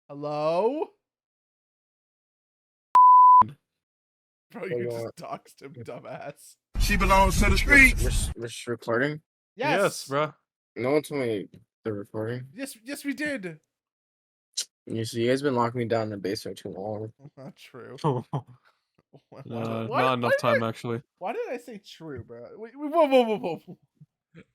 Hello? Bro, you just doxed him, dumbass. She belongs to the streets. We're just recording? Yes, bro. No one told me they're recording. Yes, we did. You see, you guys been locking me down in the basement too long. Not true. Not enough time, actually. Why did I say true, bro? Whoa.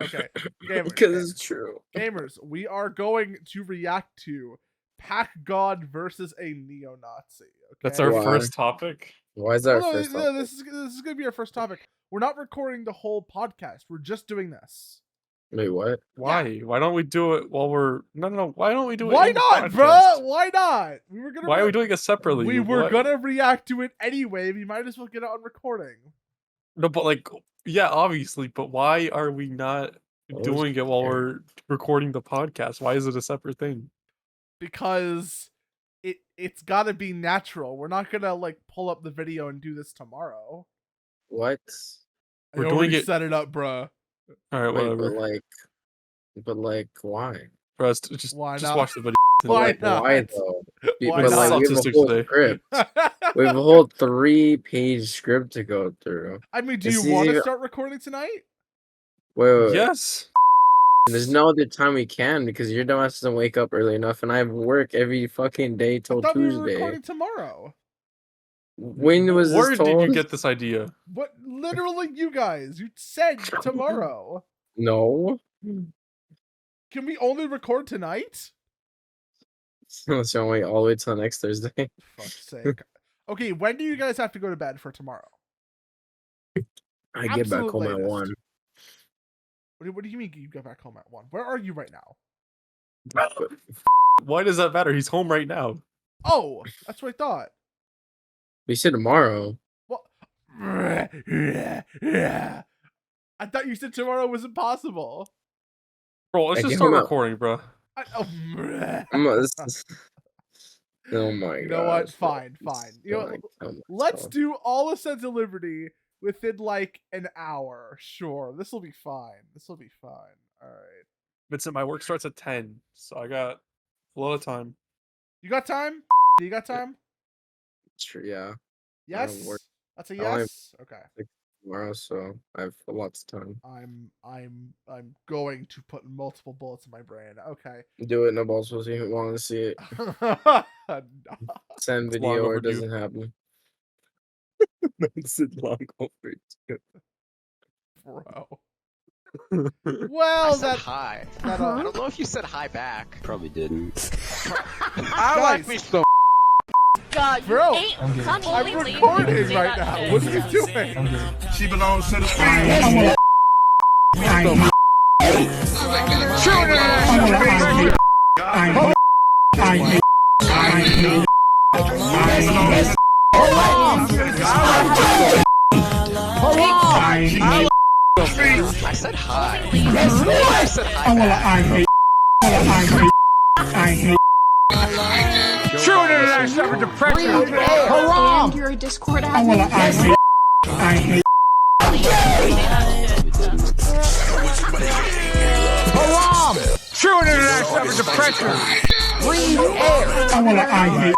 Okay, gamers. Because it's true. Gamers, we are going to react to Pack God versus a neo-Nazi. Okay? That's our first topic. Why is that our first No, topic? this is going to be our first topic. We're not recording the whole podcast. We're just doing this. Wait, what? Why? Yeah. Why don't we do it while we're... No. Why don't we do it Why not, bro? Why not? Why are we doing it separately? We were going to react to it anyway. We might as well get it on recording. No, but like... Yeah, obviously. But why are we not doing it while we're recording the podcast? Why is it a separate thing? Because it's got to be natural. We're not going to like pull up the video and do this tomorrow. What? We're doing it. Set it up, bro. All right, whatever. But why? Bro, just watch the video. Why not? Why though? Why but not? Like, we have a whole script. We have a whole 3-page script to go through. I mean, do you want to start recording tonight? Wait. Yes. There's no other time we can because your dumbass doesn't wake up early enough, and I have work every fucking day till Tuesday. We were recording tomorrow. When was Where this told? did you get this idea? What? Literally, you guys. You said tomorrow. No. Can we only record tonight? So wait all the way till next Thursday. Fuck's sake. Okay, when do you guys have to go to bed for tomorrow? I get back home at 1. What do you mean you get back home at 1? Where are you right now? Why does that matter? He's home right now. Oh, that's what I thought. We said tomorrow. Well, I thought you said tomorrow was impossible. Bro, let's just start recording, bro. Oh my god. You know what? Fine. You know, let's do all Ascents of Liberty within like an hour. Sure, this will be fine. All right. Vincent, my work starts at 10, so I got a lot of time. You got time? You got time? Sure, yeah. Yes. That's a yes. Okay. Tomorrow, so I have lots of time. I'm going to put multiple bullets in my brain. Okay. Do it. Nobody's supposed to want to see it. Send video or it doesn't happen. That's long overdue. Bro. Well, that's hi. I don't know if you said hi back. Probably didn't. I like me so. God, bro, I'm recording right now. What are you doing? She belongs to the streets. I said hi. I said hi. I hate. True internet suffer depression. Haram! You're a Discord admin. I hate. Haram! True internet suffer depression. Breathe air. I hate.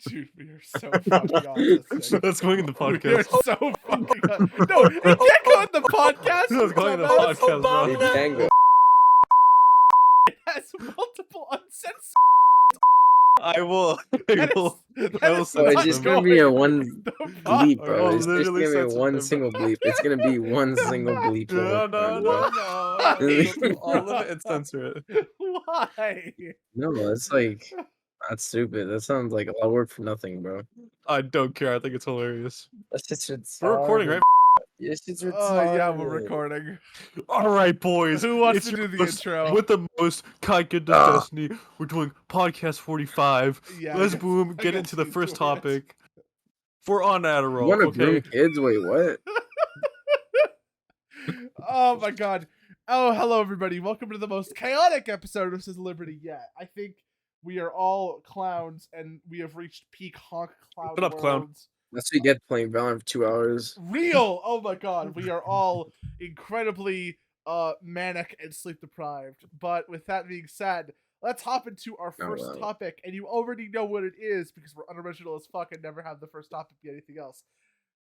Dude, we are so fucking on this thing. That's going in the podcast. We are so fucking on. No, it can't go in the podcast. That's going in the podcast, bro. It can go. It has multiple uncensored. I will So it's just gonna be a one bleep, bro. It's just gonna be literally one single bleep. It's gonna be one single bleep. No. All of it and censor it. Why? No, it's like that's stupid. That sounds like a lot of work for nothing, bro. I don't care. I think it's hilarious. That's just retarded. We're recording, right? Yes, it's Oh retarded. yeah, we're recording. All right, boys. Who wants to do the intro? With the most KYKA Destiny, we're doing podcast 45. Yeah, Let's get into the first topic. For on Adderall. You want to okay? groom kids? Wait, what? Oh my god. Oh, hello everybody. Welcome to the most chaotic episode of Says Liberty yet. I think we are all clowns and we have reached peak honk clown Shut up, clown. worlds. That's what you get playing Valorant for 2 hours. Real. Oh my god, we are all incredibly manic and sleep deprived. But with that being said, let's hop into our first topic, and you already know what it is because we're unoriginal as fuck and never have the first topic be anything else.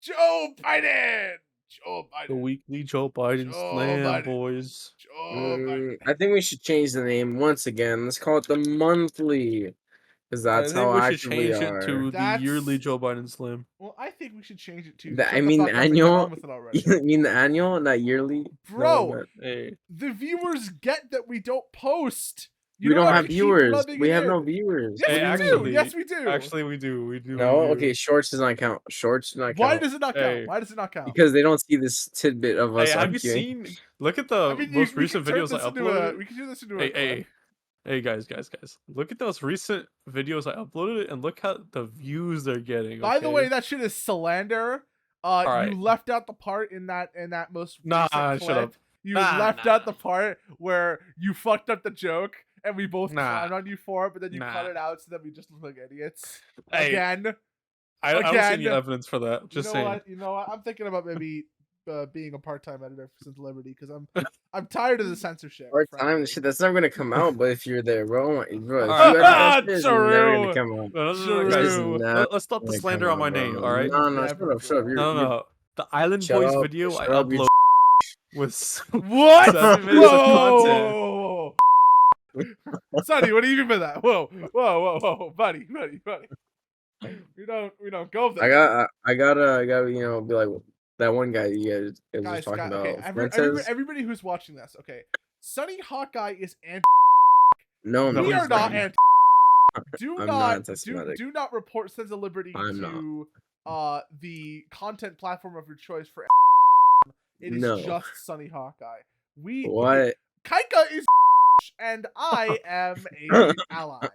Joe Biden. Joe Biden. The weekly Joe Biden slam, boys. Joe Biden. I think we should change the name once again. Let's call it the monthly, because that's I think how we should active change we it are. to the yearly Joe Biden slam. Well, I think we should change it to. I mean the annual. With it already. You mean the annual, not yearly? Bro, No, Hey, the viewers get that we don't post. we don't have viewers. We have no viewers. Yes, Hey, we do. Yes, we do. Actually, we do. We do. No, we do. okay, shorts does not count. Shorts do not count. Why does it not count? Hey. Why does it not count? Because they don't see this tidbit of us. Hey, have you arguing. seen? Look at the most recent videos I uploaded. We can do this into Hey, guys. Look at those recent videos I uploaded and look how the views they're getting. By the okay? way, that shit is slander. Alright. You left out the part in that most Nah, recent shut clip. up. You Nah, left nah. out the part where you fucked up the joke and we both Nah. clowned on you for it, but then you cut Nah. it out so that we just look like idiots. Hey, Again. I don't see any again. evidence for that. Just saying. You know what? I'm thinking about maybe being a part-time editor for Sense of Liberty because I'm tired of the censorship. Part time frankly. shit. That's never gonna come out. But if you're there, bro, if you Alright. edit that shit, it's never True. gonna come out. No, guys, True. let's stop the slander on my name. All right. No, Never, shut up. No. The Island Shut Boys up, video I shut up, you upload was What? 7 minutes of content. Whoa. Sonny, what do you mean by that? Whoa, buddy. We don't go there. I gotta, be like that one guy you guys were talking about. Okay, Fuentes? everybody who's watching this, okay. Sunnyhawkeye is anti. No, We he's are not not. anti. Do I'm not not anti-Semitic. do not report Sense of Liberty I'm to the content platform of your choice for. It is No. just Sunnyhawkeye. What? KYKA is and I am a ally.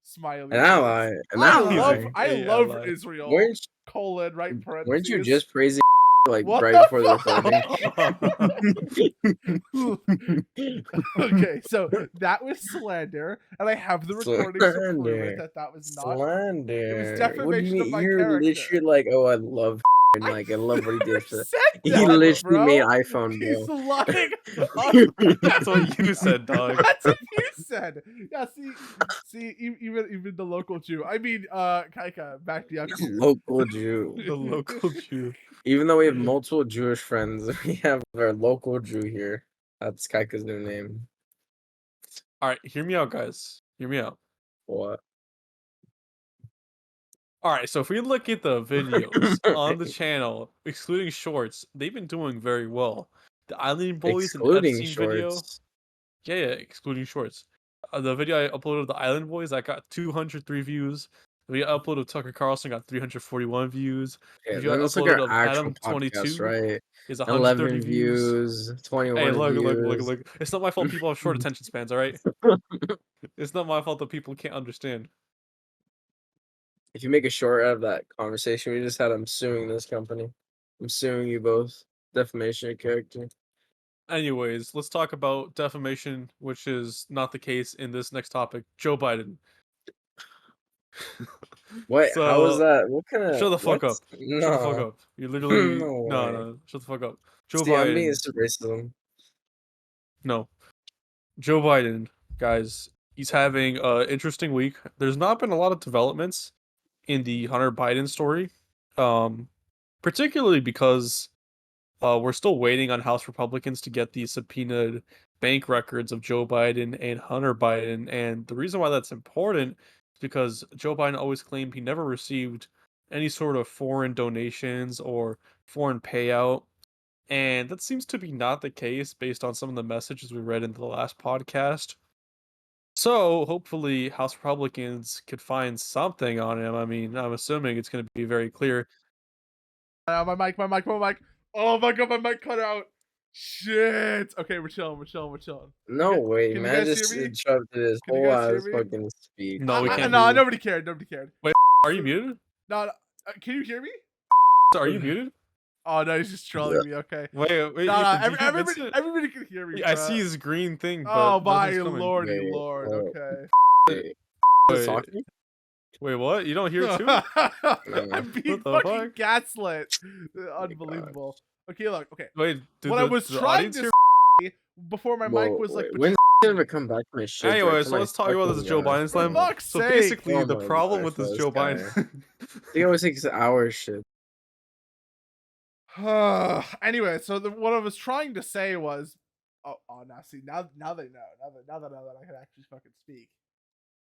Smiley. An ally? An ally? I Hey, love ally. Israel. Weren't Right parentheses. weren't you just praising like What right the before the recording? Okay, so that was slander, and I have the recordings to prove it that was not. Slander. defamation What do you of mean? my You're character. literally like, oh, I love and like I love what he did. For Said he that, literally bro. made iPhone, He's bro. lying. That's what you said, dog. That's what you said. Yeah, see, even the local Jew. I mean, KYKA, back to you. Local Jew. The local Jew. Even though we have multiple Jewish friends, we have our local Jew here. That's KYKA's new name. All right, hear me out, guys. Hear me out. What? All right, so if we look at the videos on the channel, excluding shorts, they've been doing very well. The Island Boys and Excluding Epstein video, shorts. yeah, excluding shorts. The video I uploaded of the Island Boys, I got 203 views. The video I uploaded of Tucker Carlson got 341 views. Yeah, Video I that looks like uploaded our of actual Adam podcast, 22 right? is 130 11 views, 21 Hey, views. look. It's not my fault people have short attention spans, all right? It's not my fault that people can't understand. If you make a short out of that conversation we just had, I'm suing this company. I'm suing you both. Defamation of character. Anyways, let's talk about defamation, which is not the case in this next topic. Joe Biden. What? How was So, that? What kind of? Shut the fuck up. No. Shut the fuck up. You're literally No way. no. Shut the fuck up. Joe See, I'm being Biden. racism. No. Joe Biden, guys, he's having an interesting week. There's not been a lot of developments in the Hunter Biden story, particularly because we're still waiting on House Republicans to get the subpoenaed bank records of Joe Biden and Hunter Biden. And the reason why that's important is because Joe Biden always claimed he never received any sort of foreign donations or foreign payout. And that seems to be not the case based on some of the messages we read in the last podcast. So hopefully House Republicans could find something on him. I mean, I'm assuming it's going to be very clear. My mic. Oh my god, my mic cut out. Shit. Okay, we're chilling. No Okay, way, can you man. guys Just hear me? interrupted his Can you whole guys hear ass me? fucking speech. No, we can't. No, hear you. nobody cared. Are you muted? No, can you hear me? Are you muted? Oh no, he's just trolling me. Okay. Wait. No, did you convince everybody can hear me. I bruh. see his green thing, but Oh my nothing's coming. lordy Wait, lord. oh. Okay. Wait. Wait. Talking? Wait, what? You don't hear it too? I'm being What the fucking fuck? gaslit. Unbelievable. Okay, look. Okay. Wait, did What I was the trying audience to hear? say before my mic was like. When ever come back from his shit? Anyway, Come so on, let's talk about this fucking Joe God. Biden For slam. fuck's So sake. basically, Oh the my problem God, with this this Joe guy. Biden. He always takes hours shit. Anyway, so what I was trying to say was, now see now they know now that I can actually fucking speak.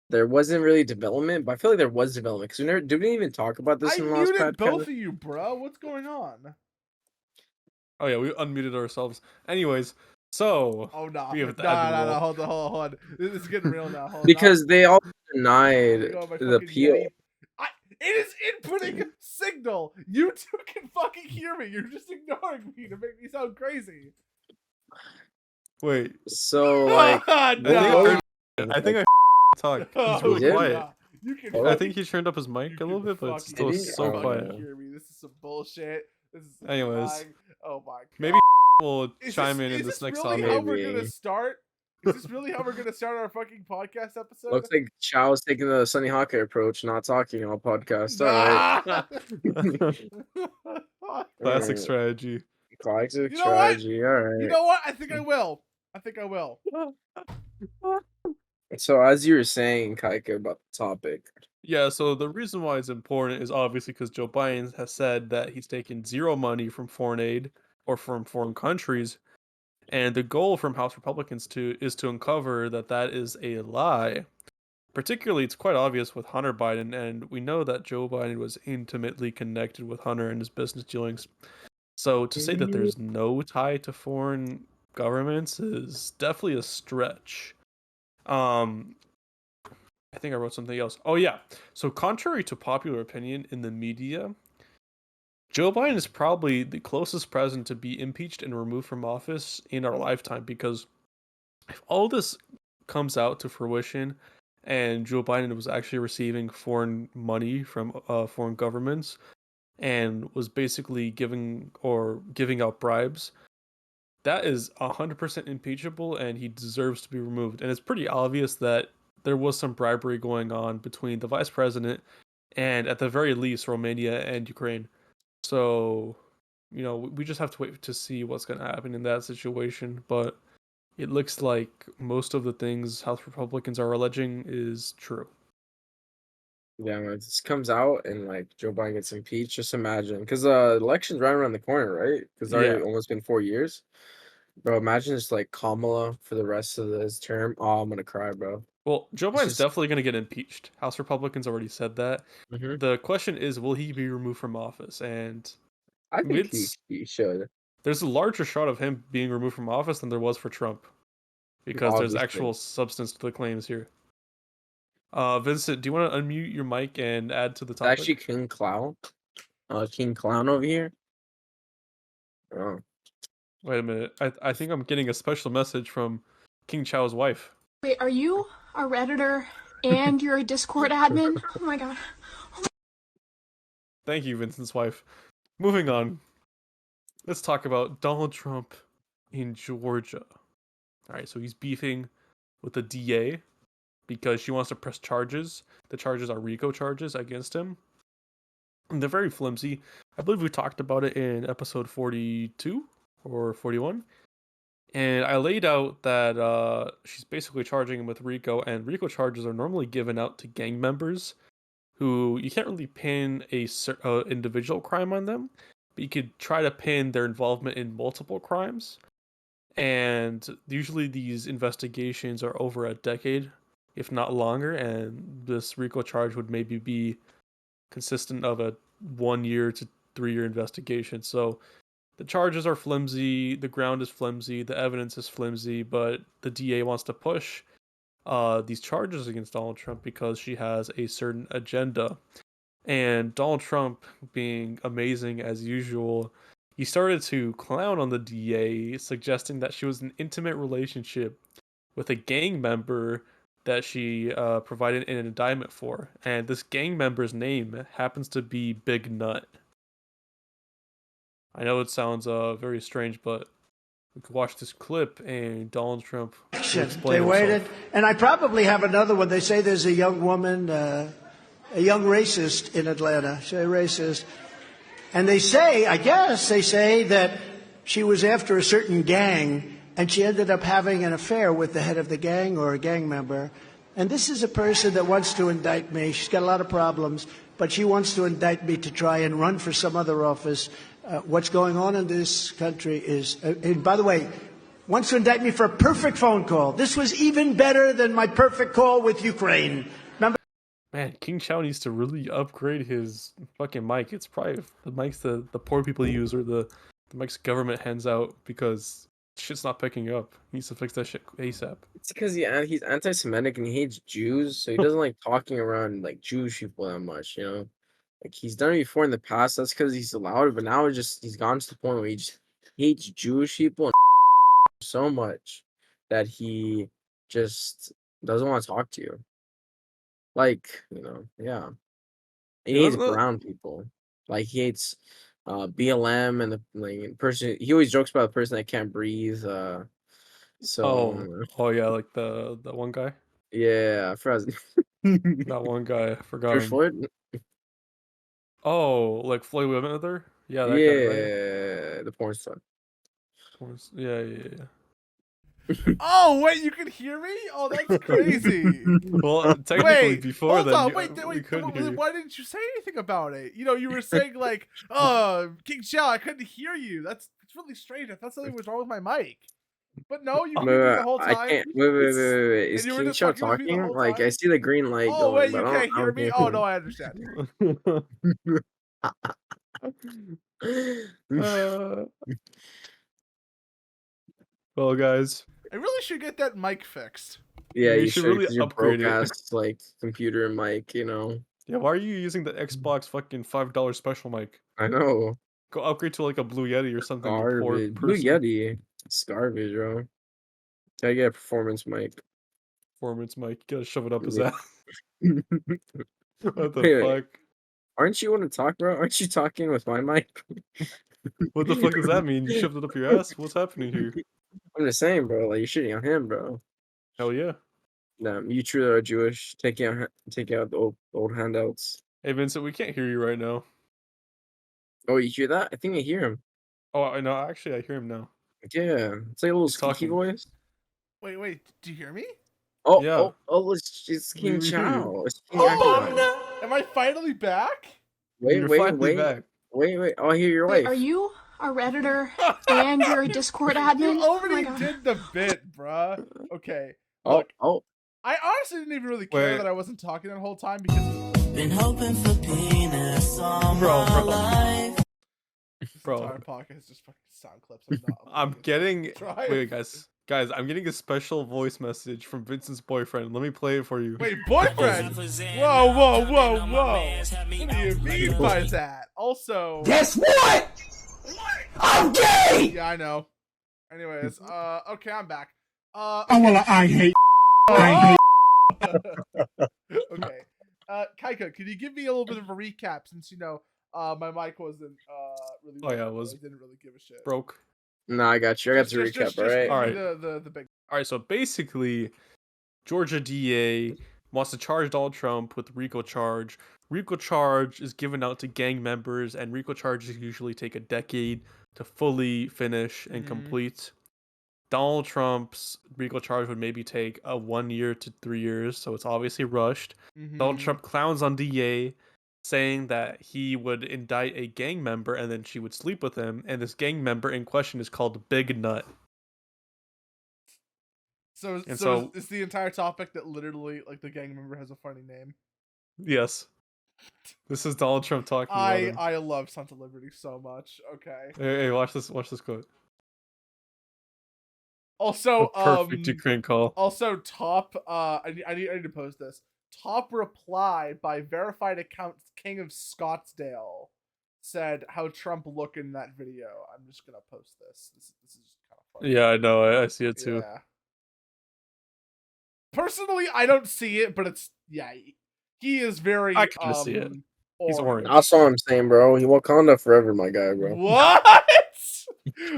There wasn't really development, but I feel like there was development because did we even talk about this I in the last muted podcast? both of you, bro. What's going on? Oh yeah, we unmuted ourselves. Anyways, so Oh no, we have the no, admin hold on. This is getting real now. Hold on. Because they all Let me denied go on my the fucking appeal. Yeti. It is inputting signal. You two can fucking hear me. You're just ignoring me to make me sound crazy. wait. So like, No. I think I talk. He's Oh, really did? quiet. yeah. You can. Oh. I fucking- think he turned up his mic a you little can bit, but it's fucking still Did he? so Oh, quiet. no. Hear me. This is some bullshit. This is Anyways. lying. Oh my God. Maybe we'll Is chime this, in is this this next really topic. how we're gonna Maybe. start? Is this really how we're gonna start our fucking podcast episode? Looks like Chao's taking the Sunnyhawkeye approach, not talking on podcast. All right. Nah. Classic strategy. Classic You know what? strategy. All right. You know what? I think I will. So as you were saying, KYKA, about the topic. Yeah, so the reason why it's important is obviously because Joe Biden has said that he's taken zero money from foreign aid or from foreign countries, and the goal from House Republicans is to uncover that that is a lie. Particularly, it's quite obvious with Hunter Biden, and we know that Joe Biden was intimately connected with Hunter and his business dealings. So to say that there's no tie to foreign governments is definitely a stretch. I think I wrote something else. Oh yeah. So contrary to popular opinion in the media, Joe Biden is probably the closest president to be impeached and removed from office in our lifetime, because if all this comes out to fruition and Joe Biden was actually receiving foreign money from foreign governments and was basically giving out bribes, that is 100% impeachable and he deserves to be removed. And it's pretty obvious that there was some bribery going on between the vice president and, at the very least, Romania and Ukraine. So, we just have to wait to see what's going to happen in that situation. But it looks like most of the things House Republicans are alleging is true. Yeah, when this comes out and like Joe Biden gets impeached, just imagine, because the election's right around the corner, right? Because it's already almost been 4 years. Bro, imagine it's like Kamala for the rest of his term. Oh, I'm gonna cry, bro. Well, Joe It's Biden's just- definitely going to get impeached. House Republicans already said that. Mhm. The question is, will he be removed from office? And I think it's- he should. there's a larger shot of him being removed from office than there was for Trump, because there's Obviously. actual substance to the claims here. Vincent, do you want to unmute your mic and add to the It's topic? actually King Clown. King Clown over here. Oh. Wait a minute. I think I'm getting a special message from King Chao's wife. Wait, are you a Redditor and you're a Discord admin? Oh my God. Thank you, Vincent's wife. Moving on. Let's talk about Donald Trump in Georgia. All right, so he's beefing with the DA because she wants to press charges. The charges are RICO charges against him. And they're very flimsy. I believe we talked about it in episode 42 or 41. And I laid out that she's basically charging him with RICO, and RICO charges are normally given out to gang members who you can't really pin a individual crime on them, but you could try to pin their involvement in multiple crimes. And usually these investigations are over a decade, if not longer, and this RICO charge would maybe be consistent of a 1 year to 3 year investigation. So the charges are flimsy, the ground is flimsy, the evidence is flimsy, but the DA wants to push these charges against Donald Trump because she has a certain agenda. And Donald Trump, being amazing as usual, he started to clown on the DA, suggesting that she was in an intimate relationship with a gang member that she provided an indictment for. And this gang member's name happens to be Big Nut. I know it sounds very strange, but we could watch this clip and Donald Trump will explain They himself. waited, and I probably have another one. They say there's a young woman a young racist in Atlanta. She's a racist. And they say, I guess they say that she was after a certain gang and she ended up having an affair with the head of the gang or a gang member. And this is a person that wants to indict me. She's got a lot of problems, but she wants to indict me to try and run for some other office. What's going on in this country is, and by the way, wants to indict me for a perfect phone call. This was even better than my perfect call with Ukraine. Remember? Man, King Chao needs to really upgrade his fucking mic. It's probably the mics the poor people use or the mics government hands out because shit's not picking up. He needs to fix that shit ASAP. It's because he's anti-Semitic and he hates Jews, so he doesn't like talking around like Jewish people that much, you know? Like he's done it before in the past, that's because he's allowed it, but now he's gone to the point where he just hates Jewish people and so much that he just doesn't want to talk to you. Like, you know, yeah. He hates brown people. Like he hates BLM and the person. He always jokes about the person that can't breathe. Oh yeah, like the one guy. Yeah, I forgot. That one guy, I forgot George him. Floyd. Oh, like Floyd Mayweather? Yeah, that Yeah, guy, right? the porn star. Yeah. Oh wait, you can hear me? Oh, that's crazy. Well, technically before hold then, on, wait, why didn't you say anything about it? You know, you were saying like, "Oh, King Chao, I couldn't hear you." It's really strange. I thought something was wrong with my mic. But no, you heard me the whole time. I can't. Wait. Is King Chao talking? Like, I see the green light going. Oh wait, you but can't hear me? Oh no, I understand. Well, guys, I really should get that mic fixed. Yeah, you should really upgrade it. Like computer mic, you know. Yeah, why are you using the Xbox fucking $5 special mic? I know. Go upgrade to like a Blue Yeti or something. Garbage. Blue Yeti. It's garbage, bro. Gotta get a performance mic. Performance mic. You gotta shove it up his ass. What the Wait. fuck? Aren't you want to talk, bro? Aren't you talking with my mic? What the fuck does that mean? You shoved it up your ass? What's happening here? I'm just saying, bro. Like you're shitting on him, bro. Hell yeah. No, you truly are Jewish. Take out the old handouts. Hey Vincent, we can't hear you right now. Oh, you hear that? I think I hear him. Oh, I know. Actually, I hear him now. Yeah, it's like a little squeaky voice. Wait, do you hear me? Oh, yeah. It's King Chao. Am I finally back? Wait. Back. Wait. Oh, I hear your wife. Are you a Redditor and you're a Discord admin? You already did the bit, bruh. Okay. Look, I honestly didn't even really care that I wasn't talking that whole time because. Been hoping for penis all my life. Bro. Entire podcast is just fucking sound clips. I'm getting. Wait, guys, I'm getting a special voice message from Vincent's boyfriend. Let me play it for you. Wait, boyfriend? Whoa! What do you mean by that? Also, guess what? I'm gay. Yeah, I know. Anyways, okay, I'm back. I hate. Okay. KYKA, can you give me a little bit of a recap since you know my mic wasn't really. Oh yeah, didn't really give a shit. Broke. No, I got you. I got the recap. All right. The big. All right. So basically, Georgia DA wants to charge Donald Trump with RICO charge. RICO charge is given out to gang members, and RICO charges usually take a decade to fully finish and complete. Donald Trump's RICO charge would maybe take 1 year to 3 years, so it's obviously rushed. Donald Trump clowns on DA, saying that he would indict a gang member and then she would sleep with him, and this gang member in question is called Big Nut. So it's the entire topic that literally, like, the gang member has a funny name. Yes. This is Donald Trump talking about him. I love Sons of Liberty so much. Okay. Hey, watch this quote. Also, perfect Ukraine call. Also, top. I need to post this. Top reply by verified account King of Scottsdale said how Trump looked in that video. I'm just gonna post this. This is just kind of funny. Yeah, I know. I see it too. Yeah. Personally, I don't see it, but it's he is very. I can see it. He's orange. I saw him saying, bro, he Wakanda forever, my guy, bro. What?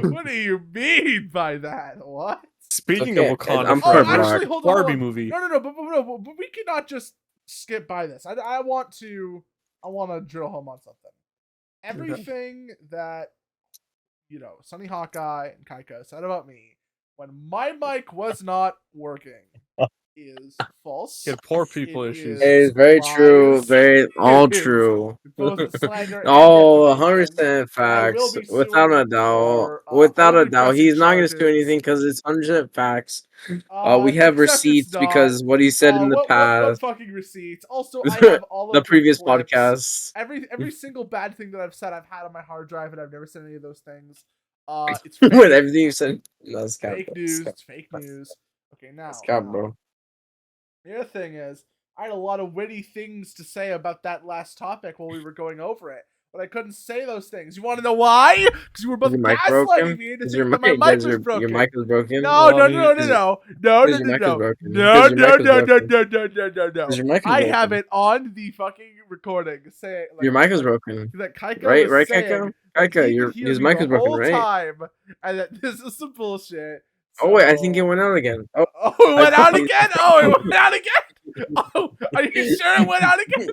What do you mean by that? What? Speaking of Wakanda, I'm actually, hold on, Barbie movie. No, but we cannot just skip by this. I want to drill home on something. Everything that Sunnyhawkeye and KYKA said about me when my mic was not working is false. You had poor people issues. It is very true, lies. very all It is true. both slander and Oh, defamation. 100% I will facts. be Without suing a doubt. for, Without a only doubt. pressing He's not going to sue charges. anything because it's 100% facts. We have Except receipts it's not. because what he said in the What past. fucking receipts? Also, I have all of The previous clips. podcast. Every single bad thing that I've said, I've had on my hard drive, and I've never said any of those things. It's fake. With everything you said. No, it's fake news. It's fake news. Okay, now. It's cap, bro. The other thing is, I had a lot of witty things to say about that last topic while we were going over it, but I couldn't say those things. You want to know why? Because you were both gaslighting me into thinking that my mic was broken. Your mic was broken? No. I have it on the fucking recording. Say your mic was broken. That KYKA right, was KYKA? saying KYKA, his mic was broken, right? time, and that this is some bullshit. Oh wait, I think it went out again. Oh, it went out again. Oh, it went out again. Oh, are you sure it went out again?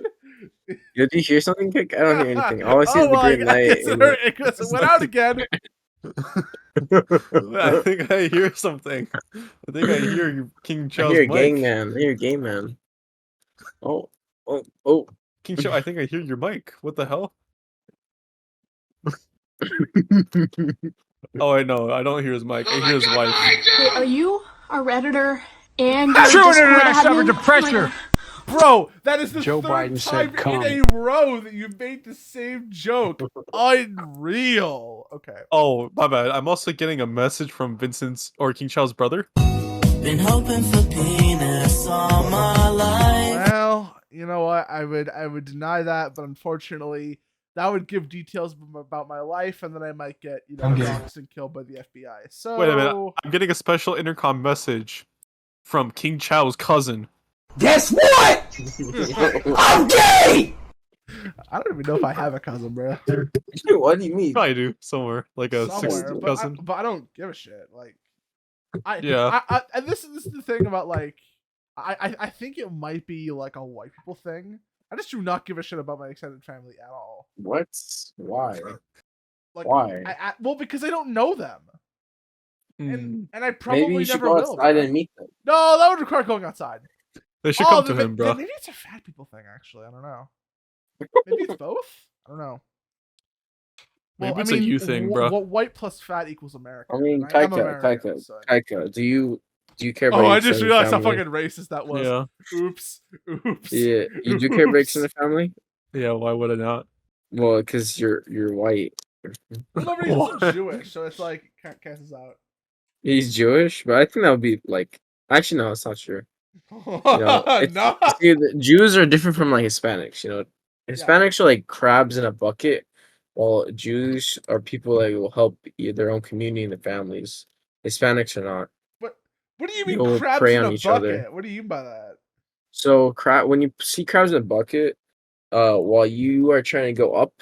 Did you hear something, Kick? I don't hear anything. All I see is the green light. It went out again. I think I hear something. I think I hear King Chao's I hear mic. Gang Man. I hear Gang Man. Oh. King Chao, I think I hear your mic. What the hell? Oh, I know. I don't hear his mic. I hear his wife. Wait, are you a Redditor and you're a True Discord internet suffered admin? to pressure. Bro, that is the Joe third Biden time said, "Come." in a row that you've made the same joke. Unreal. Okay. Oh, my bad. I'm also getting a message from Vincent's or King Chao's brother. Been hoping for penis all my life. Well, you know what? I would deny that, but unfortunately, that would give details about my life, and then I might get doxxed and killed by the FBI. So Wait a minute. I'm getting a special intercom message from King Chao's cousin. Guess what? I'm gay! I don't even know if I have a cousin, bro. What do you mean? Probably do somewhere, like a sixth cousin. But I don't give a shit. Like, Yeah. And this is the thing about like, I think it might be like a white people thing. I just do not give a shit about my extended family at all. What? Why? Like, why? Well, because I don't know them. And I probably Maybe you should never go will. outside and meet them. No, that would require going outside. They should come to him, bro. Maybe it's a fat people thing, actually. I don't know. Maybe it's both? I don't know. Maybe it's a you thing, bro. What white plus fat equals American? I mean, KYKA, do you care about I just realized how fucking racist that was. Yeah. Oops. Yeah, you do care breaks in the family? Yeah, why would I not? Well, because you're white. Well, nobody's also Jewish, so it's like cancels out. He's Jewish, but I think that would be like. Actually, no, it's not true. No. See, the Jews are different from like Hispanics. Hispanics are like crabs in a bucket, while Jews are people that will help their own community and their families. Hispanics are not. What do you mean crabs in a bucket? What do you mean by that? So when you see crabs in a bucket, while you are trying to go up,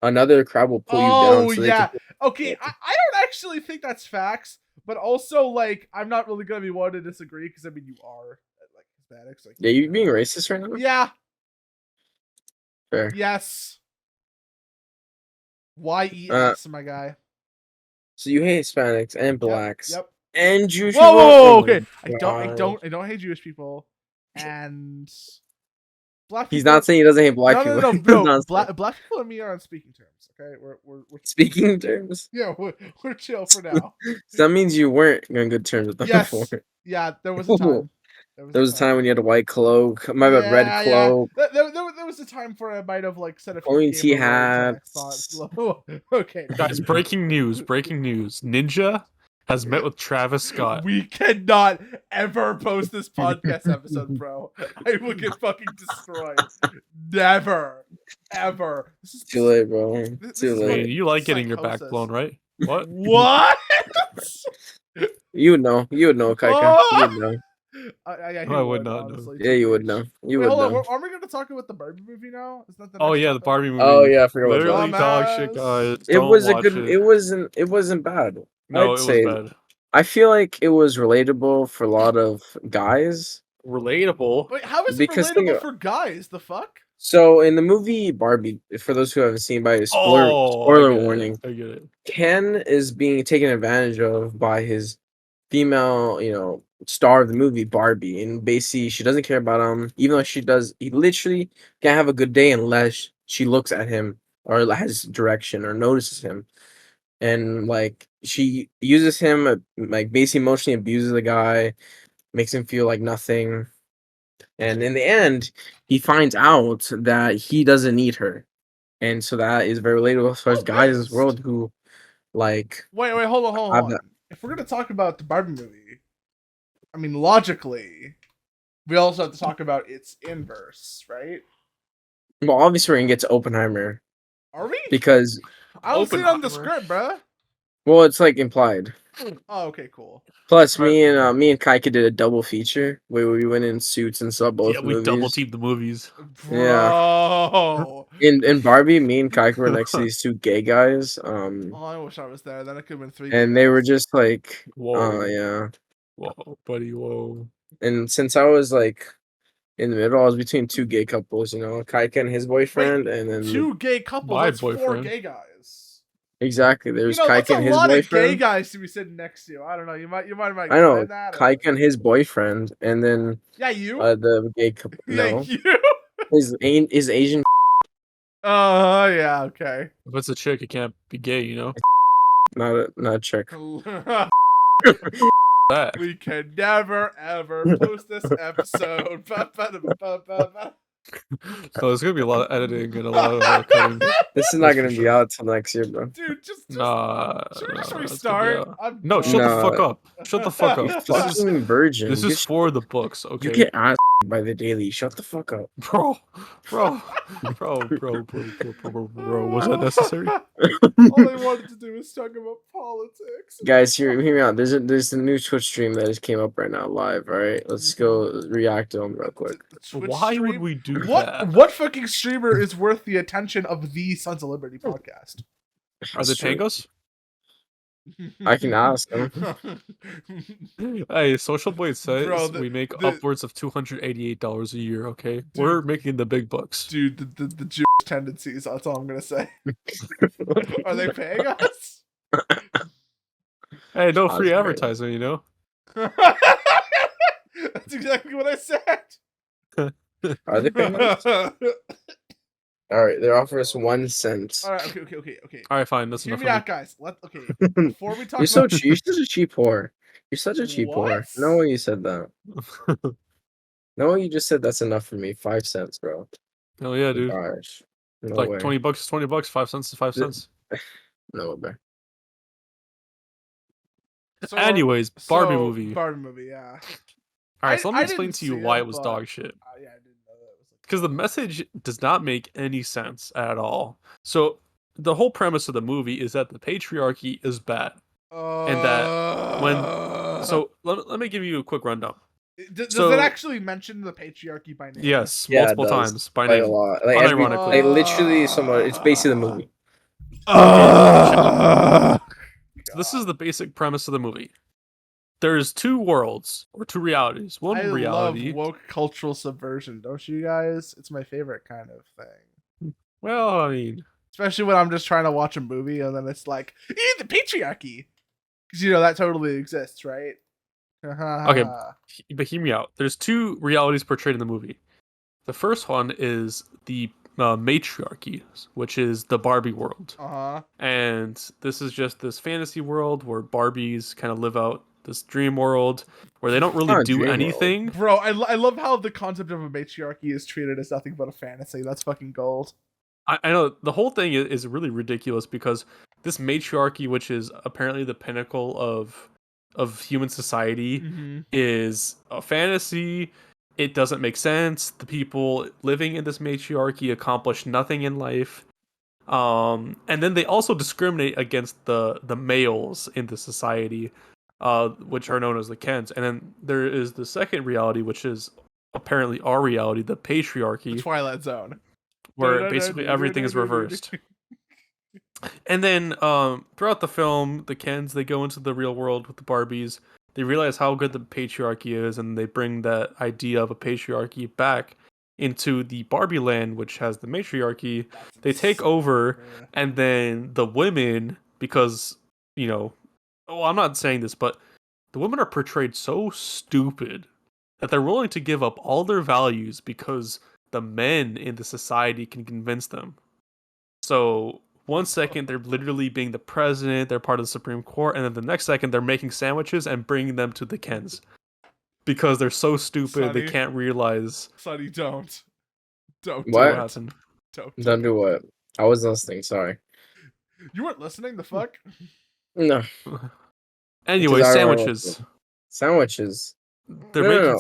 another crab will pull you down. So yeah. Okay, I don't actually think that's facts, but also like I'm not really gonna be one to disagree because I mean you are like Hispanics. Like, yeah, you being racist right now? Yeah. Fair. Yes. YES, my guy. So you hate Hispanics and blacks. Yep. And Jewish people. Whoa, okay. God. I don't hate Jewish people. And black people. He's not saying he doesn't hate black people. No. Black people and me are on speaking terms. Okay, we're speaking terms. Yeah, we're chill for now. So that means you weren't on good terms with them before. Yeah, there was a time. There was a time when you had a white cloak, red cloak. Yeah. There was a time where I might have like said a few pointy hats. Okay, guys, breaking news! Ninja has met with Travis Scott. We cannot ever post this podcast episode, bro. I will get fucking destroyed. Never, ever. This is too late, bro. Too late. You like getting your back blown, right? What? What? You would know, KYKA. You would know. I would not know. Yeah, you would know. You would know. Are we going to talk about the Barbie movie now? Is that the the Barbie movie. Oh yeah, I forgot. Literally dog shit, guys. It was a good. It wasn't bad. No, it was bad. I feel like it was relatable for a lot of guys, relatable. Wait, how is it Because think relatable of- for guys? The fuck? So in the movie Barbie, for those who haven't seen, by I spoiler get warning, it. I get it. Ken is being taken advantage of by his female, star of the movie, Barbie, and basically she doesn't care about him, even though she does. He literally can't have a good day unless she looks at him or has direction or notices him, and like she uses him, like basically emotionally abuses the guy, makes him feel like nothing, and in the end, he finds out that he doesn't need her, and so that is very relatable as far as guys in this world who like Wait, hold have on. that. If we're gonna talk about the Barbie movie, I mean, logically, we also have to talk about its inverse, right? Well, obviously we're gonna get to Oppenheimer Are we? because, I don't see it on the Oppenheimer. script, bruh. well, it's like implied. Oh, okay, cool. Plus, Right. me and KYKA did a double feature where we went in suits and saw both Yeah, we movies. double teamed the movies. Bro. In Barbie, me and KYKA were next to these two gay guys. Oh, I wish I was there. Then it could have been 3 And gay they were guys. just like, Whoa. yeah. Whoa, buddy, whoa. And since I was like in the middle, I was between two gay couples, KYKA and his boyfriend, and then 2 gay couples. My That's 4 boyfriend. gay guys. exactly there's That's KYKA a and his lot of gay boyfriend. guy to be sitting next to you. I don't know. You might I know find that. KYKA and his boyfriend, and then Yeah, you. the gay couple. Yeah, No, you. his Asian. Oh, yeah. Okay. If it's a chick, it can't be gay, you know? Not a chick. That. We can never ever post this episode. So there's gonna be a lot of editing and a lot of cutting. This is not That's gonna for be sure. out till next year, bro. Dude, just Nah, should we just nah, it's restart? gonna be out. I'm No, done. shut the Nah. fuck up. Shut the fuck You up. This is fucking virgin. this is for the books, You okay? get asked by the daily. Shut the fuck up. Bro, was that necessary? All I wanted to do was talk about politics. Guys, hear me out. There's a new Twitch stream that just came up right now live. All right, let's go react to them real quick. Twitch Why would stream? we do What that? what fucking streamer is worth the attention of the Sons of Liberty podcast? Are they paying us? I can ask them. Hey, Social Blade says Bro, we make the- upwards of $288 a year, okay? We're making the big bucks. Dude, the Jewish tendencies, that's all I'm gonna say. Are they paying us? Hey, no That's free great. advertising, you know? That's exactly what I said. Are they paying us? All right, they're offering us 1 cent. Alright, okay. Alright, fine, that's Hear enough me for me. out, guys. Before we talk You're so about cheap. You're such a cheap whore. You're such a cheap whore. What? No way you said that. No way you just said that's enough for me. 5 cents, bro. Hell yeah, dude. Gosh. No Like way. $20 is $20, 5 cents is 5 cents. No way. So- Anyways, Barbie so, movie. Barbie movie, yeah. Alright, so let I me explain didn't to you see why it, it was but- dog shit. Yeah, I didn't know that was like Because the message does not make any sense at all. So the whole premise of the movie is that the patriarchy is bad. And that So let me give you a quick rundown. Does so- it actually mention the patriarchy by name? Yes, Yeah, it multiple does. times by Quite a name. lot. Like Unironically. literally somewhat. It's basically the movie. This is the basic premise of the movie. There's two worlds or two realities. One I reality. love woke cultural subversion, don't you guys? It's my favorite kind of thing. Well, I mean, Especially when I'm just trying to watch a movie and then it's like, the patriarchy. Because, that totally exists, right? Okay. But hear me out. There's two realities portrayed in the movie. The first one is the matriarchy, which is the Barbie world. Uh-huh. And this is just this fantasy world where Barbies kind of live out this dream world where they don't not really a do dream world. anything. Bro, I love how the concept of a matriarchy is treated as nothing but a fantasy. That's fucking gold. I know the whole thing is really ridiculous because this matriarchy, which is apparently the pinnacle of human society, is a fantasy. It doesn't make sense. The people living in this matriarchy accomplish nothing in life. And then they also discriminate against the males in the society, which are known as the Kens. And then there is the second reality, which is apparently our reality, the patriarchy, Twilight Zone. where basically everything is reversed. And then throughout the film, the Kens, they go into the real world with the Barbies. they realize how good the patriarchy is, and they bring that idea of a patriarchy back into the Barbie land, which has the matriarchy. They take over, and then the women, because, I'm not saying this, but the women are portrayed so stupid that they're willing to give up all their values because the men in the society can convince them. So 1 second they're literally being the president, they're part of the Supreme Court, and then the next second they're making sandwiches and bringing them to the Kens. Because they're so stupid, they can't realize. Sonny, don't. Don't. What? Don't do what? I was listening, sorry. You weren't listening, the fuck? No. Anyway, sandwiches. Sandwiches. They're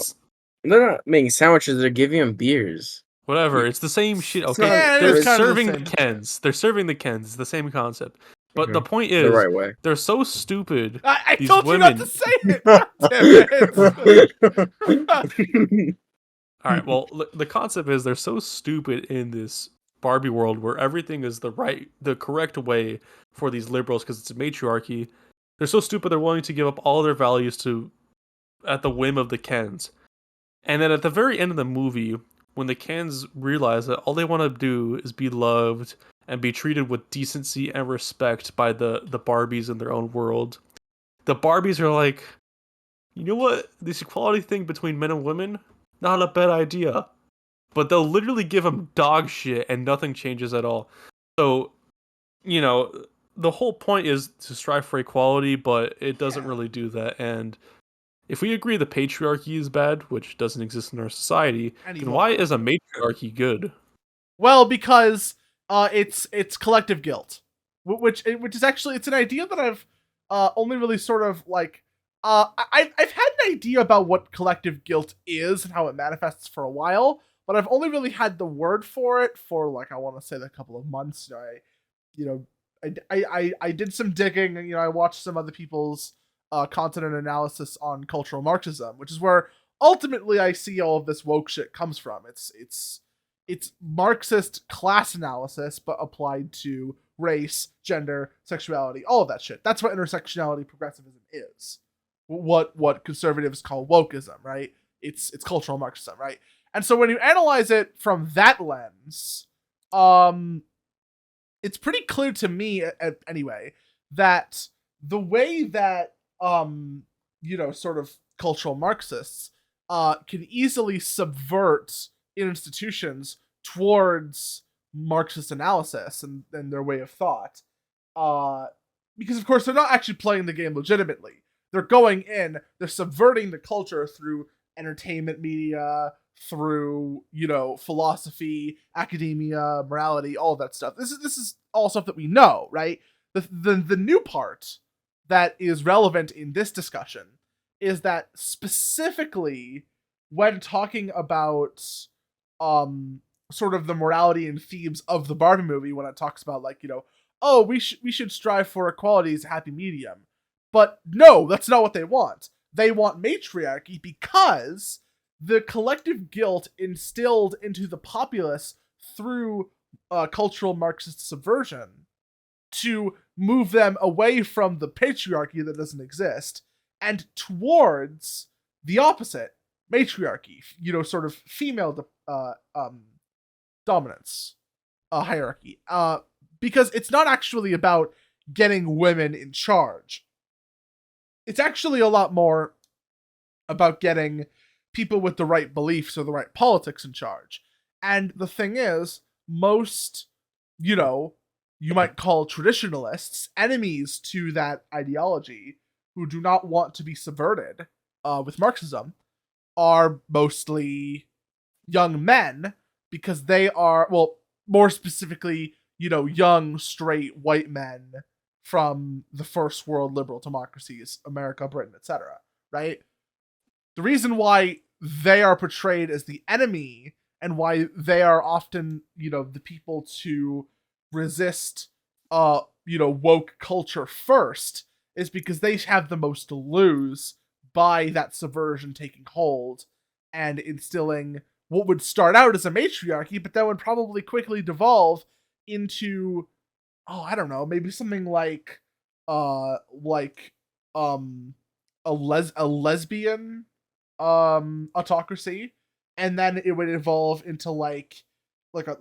not making sandwiches, they're giving them beers. Whatever, it's the same shit. Okay, they're serving the Kens. They're serving the Kens. It's the same concept. But the point is, the right way. They're so stupid. I these told women... you not to say it. Damn it. All right. Well, the concept is they're so stupid in this Barbie world where everything is the correct way for these liberals because it's a matriarchy. They're so stupid they're willing to give up all their values at the whim of the Kens. And then at the very end of the movie, when the Kens realize that all they want to do is be loved and be treated with decency and respect by the Barbies in their own world, the Barbies are like, you know what? This equality thing between men and women, not a bad idea. But they'll literally give them dog shit and nothing changes at all. So, the whole point is to strive for equality, but it doesn't really do that. And if we agree the patriarchy is bad, which doesn't exist in our society, then why is a matriarchy good? Well, because it's collective guilt, which is actually, it's an idea that I've only really sort of like I've had an idea about what collective guilt is and how it manifests for a while, but I've only really had the word for it for like, I want to say a couple of months. I did some digging. I watched some other people's content and analysis on cultural Marxism, which is where ultimately I see all of this woke shit comes from. It's Marxist class analysis, but applied to race, gender, sexuality, all of that shit. That's what intersectionality progressivism is. What conservatives call wokeism, right? It's cultural Marxism, right? And so when you analyze it from that lens, it's pretty clear to me, anyway, that the way that sort of cultural Marxists can easily subvert institutions towards Marxist analysis and their way of thought, because of course they're not actually playing the game legitimately. They're going in, they're subverting the culture through entertainment media, through philosophy, academia, morality, all of that stuff. This is all stuff that we know, right? The new part that is relevant in this discussion is that specifically when talking about sort of the morality and themes of the Barbie movie, when it talks about like, we should strive for equality as a happy medium. But no, that's not what they want. They want matriarchy because the collective guilt instilled into the populace through cultural Marxist subversion to move them away from the patriarchy that doesn't exist and towards the opposite, matriarchy, sort of female dominance hierarchy. Because it's not actually about getting women in charge. It's actually a lot more about getting people with the right beliefs or the right politics in charge. And the thing is, most, you might call traditionalists, enemies to that ideology, who do not want to be subverted with Marxism, are mostly young men, because they are, well, more specifically, young, straight, white men from the first world liberal democracies, America, Britain, etc., right? The reason why they are portrayed as the enemy and why they are often, the people to resist, woke culture first is because they have the most to lose by that subversion taking hold and instilling what would start out as a matriarchy, but that would probably quickly devolve into, I don't know, maybe something like a lesbian autocracy, and then it would evolve into like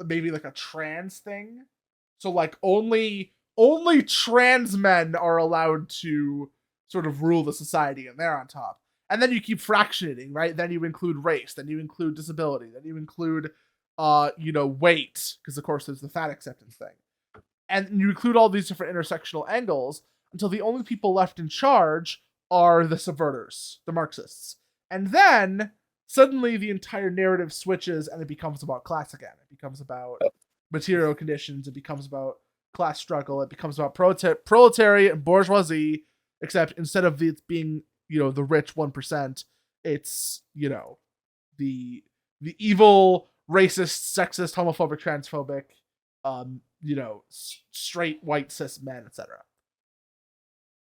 maybe like a trans thing. So like only trans men are allowed to sort of rule the society, and they're on top. And then you keep fractionating, right? Then you include race, then you include disability, then you include weight, because of course there's the fat acceptance thing. And you include all these different intersectional angles until the only people left in charge are the subverters, the Marxists. And then suddenly the entire narrative switches and it becomes about class again. It becomes about material conditions. It becomes about class struggle. It becomes about proletariat and bourgeoisie, except instead of it being, the rich 1%, it's, the evil, racist, sexist, homophobic, transphobic, straight white cis men, etc.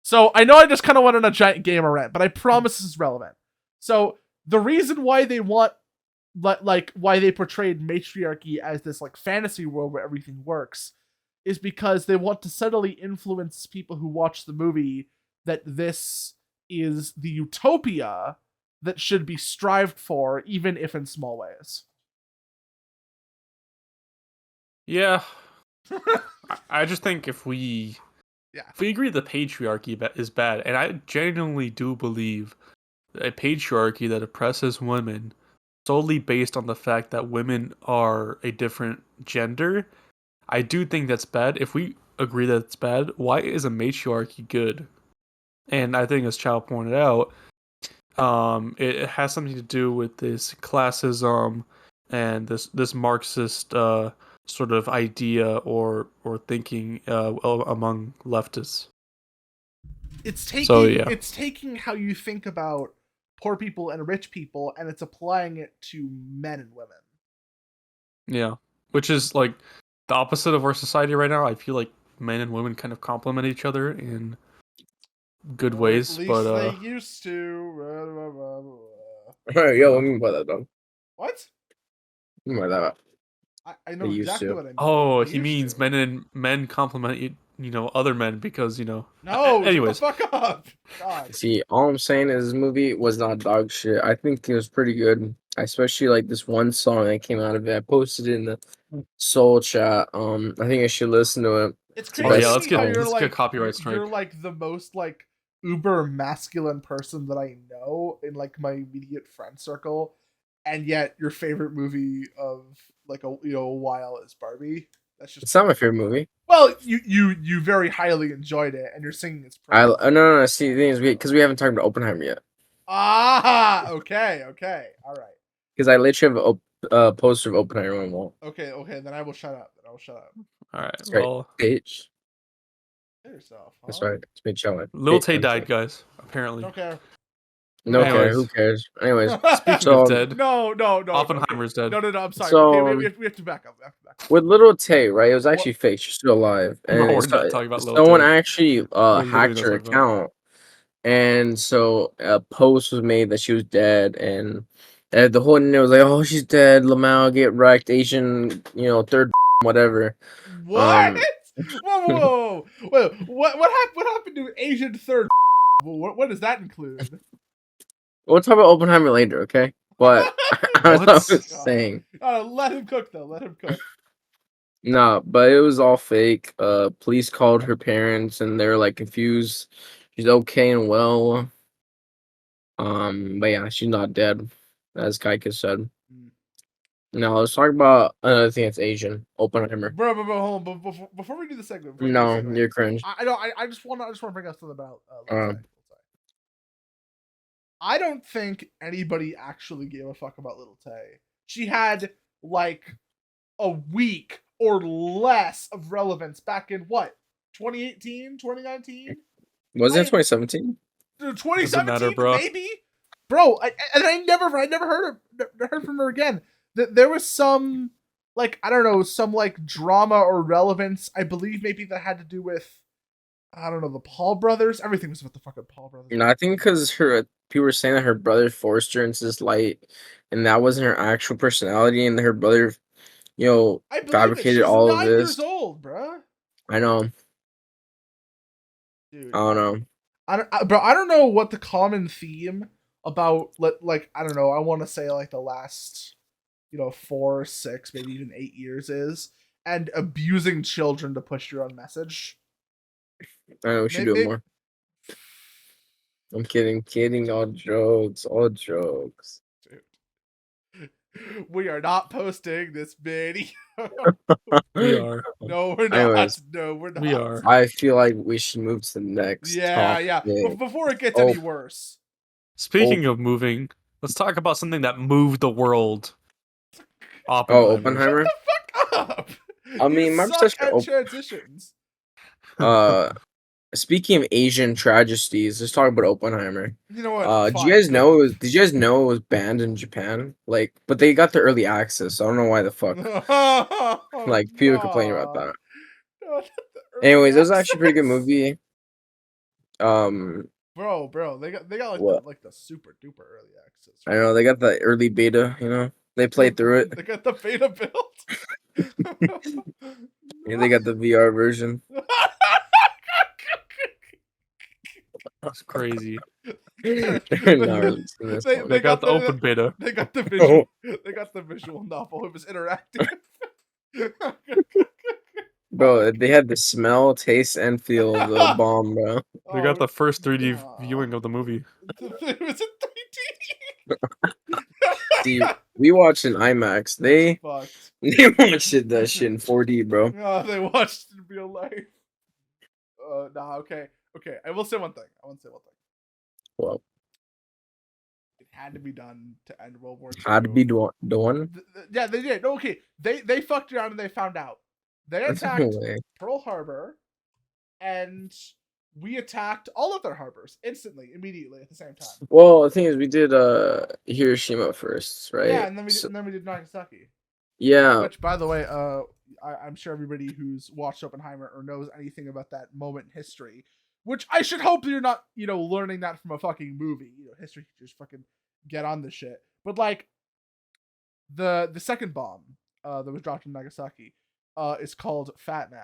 So I know I just kind of went on a giant gamer rant, but I promise this is relevant. So the reason why they want, why they portrayed matriarchy as this like fantasy world where everything works, is because they want to subtly influence people who watch the movie that this is the utopia that should be strived for, even if in small ways. Yeah. I just think if we agree the patriarchy is bad, and I genuinely do believe a patriarchy that oppresses women solely based on the fact that women are a different gender, I do think that's bad. If we agree that it's bad, why is a matriarchy good? And I think, as Chao pointed out, it has something to do with this classism and this Marxist sort of idea or thinking among leftists. It's taking it's taking how you think about poor people and rich people, and it's applying it to men and women. Yeah, which is like the opposite of our society right now. I feel like men and women kind of complement each other in good ways, at least but they used to. Yo, what do you mean by that, though? What? What do you mean by that? I know exactly what I mean. Oh, he means men complement other men because No, anyways, shut the fuck up. God. See, all I'm saying is this movie was not dog shit. I think it was pretty good. I especially like this one song that came out of it. I posted it in the Soul chat. I think I should listen to it. It's the crazy. best How song. you're like copyright strike. You're like the most like uber masculine person that I know in like my immediate friend circle, and yet your favorite movie of like a while is Barbie. That's just, It's not my favorite movie. well, you very highly enjoyed it, and you're singing its praise. No. See, the thing is, because we haven't talked about Oppenheimer yet. Okay, all right. Because I literally have a poster of Oppenheimer on the wall. Okay, then I will shut up. All right, That's right, well, bitch. Hit yourself. Huh? That's right. It's been chilling. Lil Tay died, guys. Apparently. Don't care. No care. Anyways. Who cares? Anyways, Speaking of dead, no. Oppenheimer's dead. No. I'm sorry. So, okay, we have to back up. With Little Tay, right? It was actually fake. She's still alive. And No, we're not talking about Lil someone Tay. actually hacked her account, and so a post was made that she was dead, and the whole internet was like, "Oh, she's dead. Lamau get wrecked. Asian, third whatever." What? Whoa! Wait, what happened to Asian third? What does that include? We'll talk about Oppenheimer later, okay? But I was saying. Let him cook though. Let him cook. No, but it was all fake. Police called her parents, and they're like confused. She's okay and well. But yeah, she's not dead, as KYKA said. Now let's talk about another thing that's Asian. Oppenheimer. Bro, hold on. Before we do the segment. You're cringe. I just want to bring us something about. I don't think anybody actually gave a fuck about Little Tay. She had like a week or less of relevance back in what? 2018, 2019? Was it 2017? 2017, bro. maybe? Bro, I never heard from her again. There was some like, I don't know, some like drama or relevance, I believe maybe that had to do with, I don't know, the Paul brothers. Everything was with the fucking Paul brothers. No, I think because people were saying that her brother forced her into this light, and that wasn't her actual personality, and her brother, fabricated all of this. She's 9 years old, bruh. I know. Dude. I don't know. I don't know what the common theme about like I don't know. I want to say like the last 4, 6, maybe even 8 years is, and abusing children to push your own message. I know we should do it more. I'm kidding. All jokes. Dude. We are not posting this video. We are. No, we're not. Anyways, No, we're not. We are. I feel like we should move to the next Yeah. topic. Before it gets any worse. Speaking of moving, let's talk about something that moved the world. Oppenheimer. Shut the fuck up. I mean, my suck perception at transitions. Speaking of Asian tragedies, let's talk about Oppenheimer. You know what? Did you guys know it was banned in Japan? Like, but they got the early access, so I don't know why the fuck. Like, people complaining about that. No, Anyways, it was actually a pretty good movie. Bro, they got like the super duper early access. Right? I know they got the early beta. They played through it. They got the beta build. And they got the VR version. That's crazy. They're not releasing this one. They got the open beta. They got the visual. They got the visual novel. It was interactive. Bro, they had the smell, taste, and feel of the bomb, bro. They got the first 3D viewing of the movie. It was in 3D. See, we watched in IMAX. They watched that shit in 4D, bro. Oh, they watched it in real life. Okay. I will say one thing. Well, it had to be done to end World War II. Had to be done. Yeah, they did. Okay, they fucked around and they found out. They attacked Pearl Harbor, and we attacked all of their harbors immediately at the same time. Well, the thing is, we did Hiroshima first, right? Yeah, and then we did Nagasaki. Yeah. Which, by the way, I'm sure everybody who's watched Oppenheimer or knows anything about that moment in history, which I should hope you're not, learning that from a fucking movie. History teachers fucking get on this shit. But like, the second bomb that was dropped in Nagasaki is called Fat Man.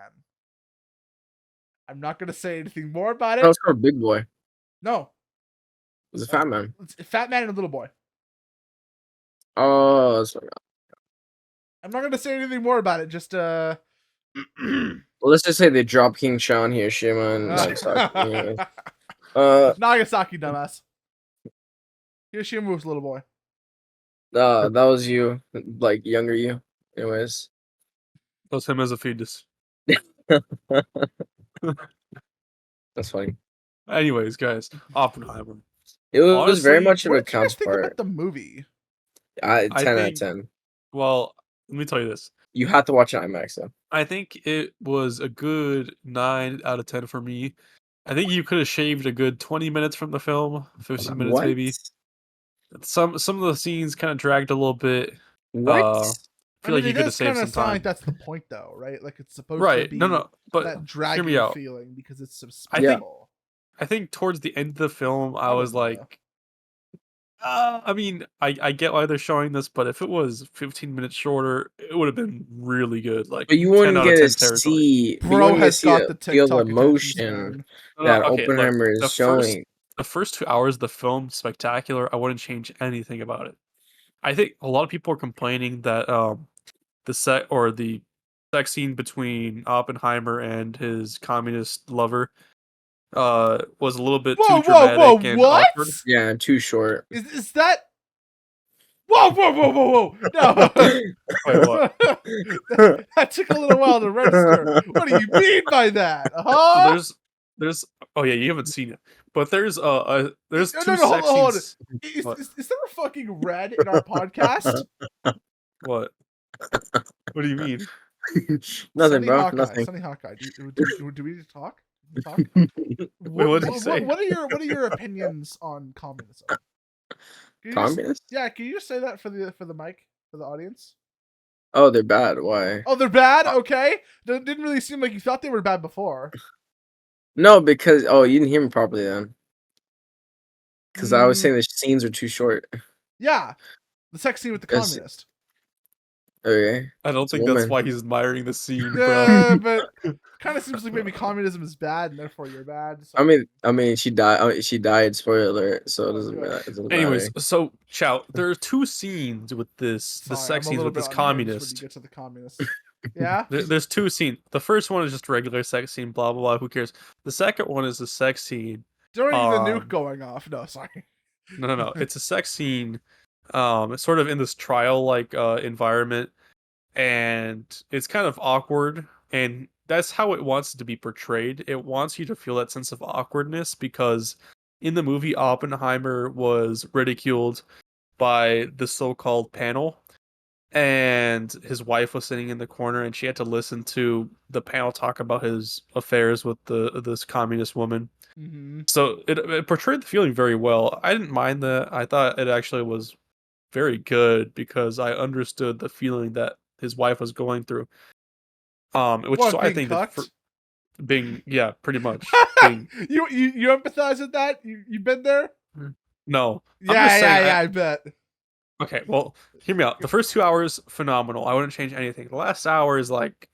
I'm not gonna say anything more about it. That was called Big Boy. No. It was a Fat Man. It's Fat Man and a Little Boy. Oh, that's right. I'm not gonna say anything more about it. Just Well, let's just say they dropped King Chao in Hiroshima and Nagasaki. Nagasaki, dumbass. Hiroshima was Little Boy. That was you, like younger you. Anyways, that was him as a fetus. That's funny. Anyways, guys, Oppenheimer. It was very much of a What did you guys think counterpart. about the movie? 10 out of 10. Well, let me tell you this. You have to watch it IMAX though. I think it was a good 9 out of 10 for me. I think you could have shaved a good 20 minutes from the film, 15 minutes maybe. Some of the scenes kind of dragged a little bit. What? I feel like you could have saved some time. Like that's the point, though, right? Like it's supposed to be but that dragging feeling because it's suspenseful. I think towards the end of the film, I was like, I mean, I get why they're showing this, but if it was 15 minutes shorter, it would have been really good. Like, but you wouldn't get to see, Bro has got the feel the emotion that Oppenheimer is showing. The first 2 hours of the film, spectacular. I wouldn't change anything about it. I think a lot of people are complaining that the sex scene between Oppenheimer and his communist lover was a little bit too dramatic and awkward. Yeah, too short. Is that? Whoa! No. Wait, what? that took a little while to register. What do you mean by that? Huh? So there's oh yeah, you haven't seen it, but there's two hold on. Is there a fucking red in our podcast? What? What do you mean? Nothing, bro. Nothing. Sunnyhawkeye. Do we need to talk? Wait, what did you say? What are your opinions on communism? Communists? Yeah, can you just say that for the mic for the audience? Oh, they're bad. Why? Oh, they're bad. Okay, it didn't really seem like you thought they were bad before. No, because you didn't hear me properly then. Because I was saying the scenes are too short. Yeah, the sex scene with the communist. Okay. I don't It's a think that's woman. why he's admiring the scene, bro. Yeah, but kind of seems like maybe communism is bad and therefore you're bad. So. I mean, she died. She died. Spoiler alert. So it doesn't good. matter. It doesn't Anyways, matter. so Chao, there are two scenes with the Sorry, sex I'm a scenes little with bit this unhinged when you communist. get to the communists. Yeah. There's two scenes. The first one is just a regular sex scene, blah blah blah. Who cares? The second one is a sex scene. During the nuke going off. No, sorry. No. It's a sex scene. It's sort of in this trial like environment, and it's kind of awkward, and that's how it wants to be portrayed. It wants you to feel that sense of awkwardness because in the movie Oppenheimer was ridiculed by the so-called panel, and his wife was sitting in the corner and she had to listen to the panel talk about his affairs with this communist woman. Mm-hmm. So it portrayed the feeling very well. I didn't mind that. I thought it actually was very good because I understood the feeling that his wife was going through. Which What, so I being think cucked? that being pretty much being you empathize with that? You've been there? no. Yeah, I'm just saying, I bet. Okay, well, hear me out. The first 2 hours, phenomenal. I wouldn't change anything. The last hour is like,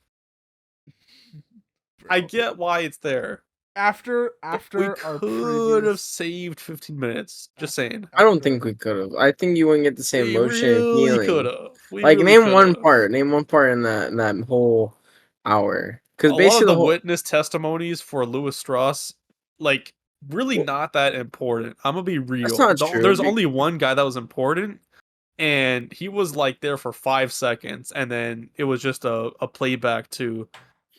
I get why it's there. After We our could have previous... saved 15 minutes. Just saying. I don't think we could have. I think you wouldn't get the same We emotion and really could feeling. have. Like name one part. Name one part in that whole hour. Because A lot basically of the the whole witness testimonies for Louis Strauss, like, really Well, not that important. I'm gonna be that's real. not true. There's only one guy that was important, and he was like there for 5 seconds, and then it was just a playback to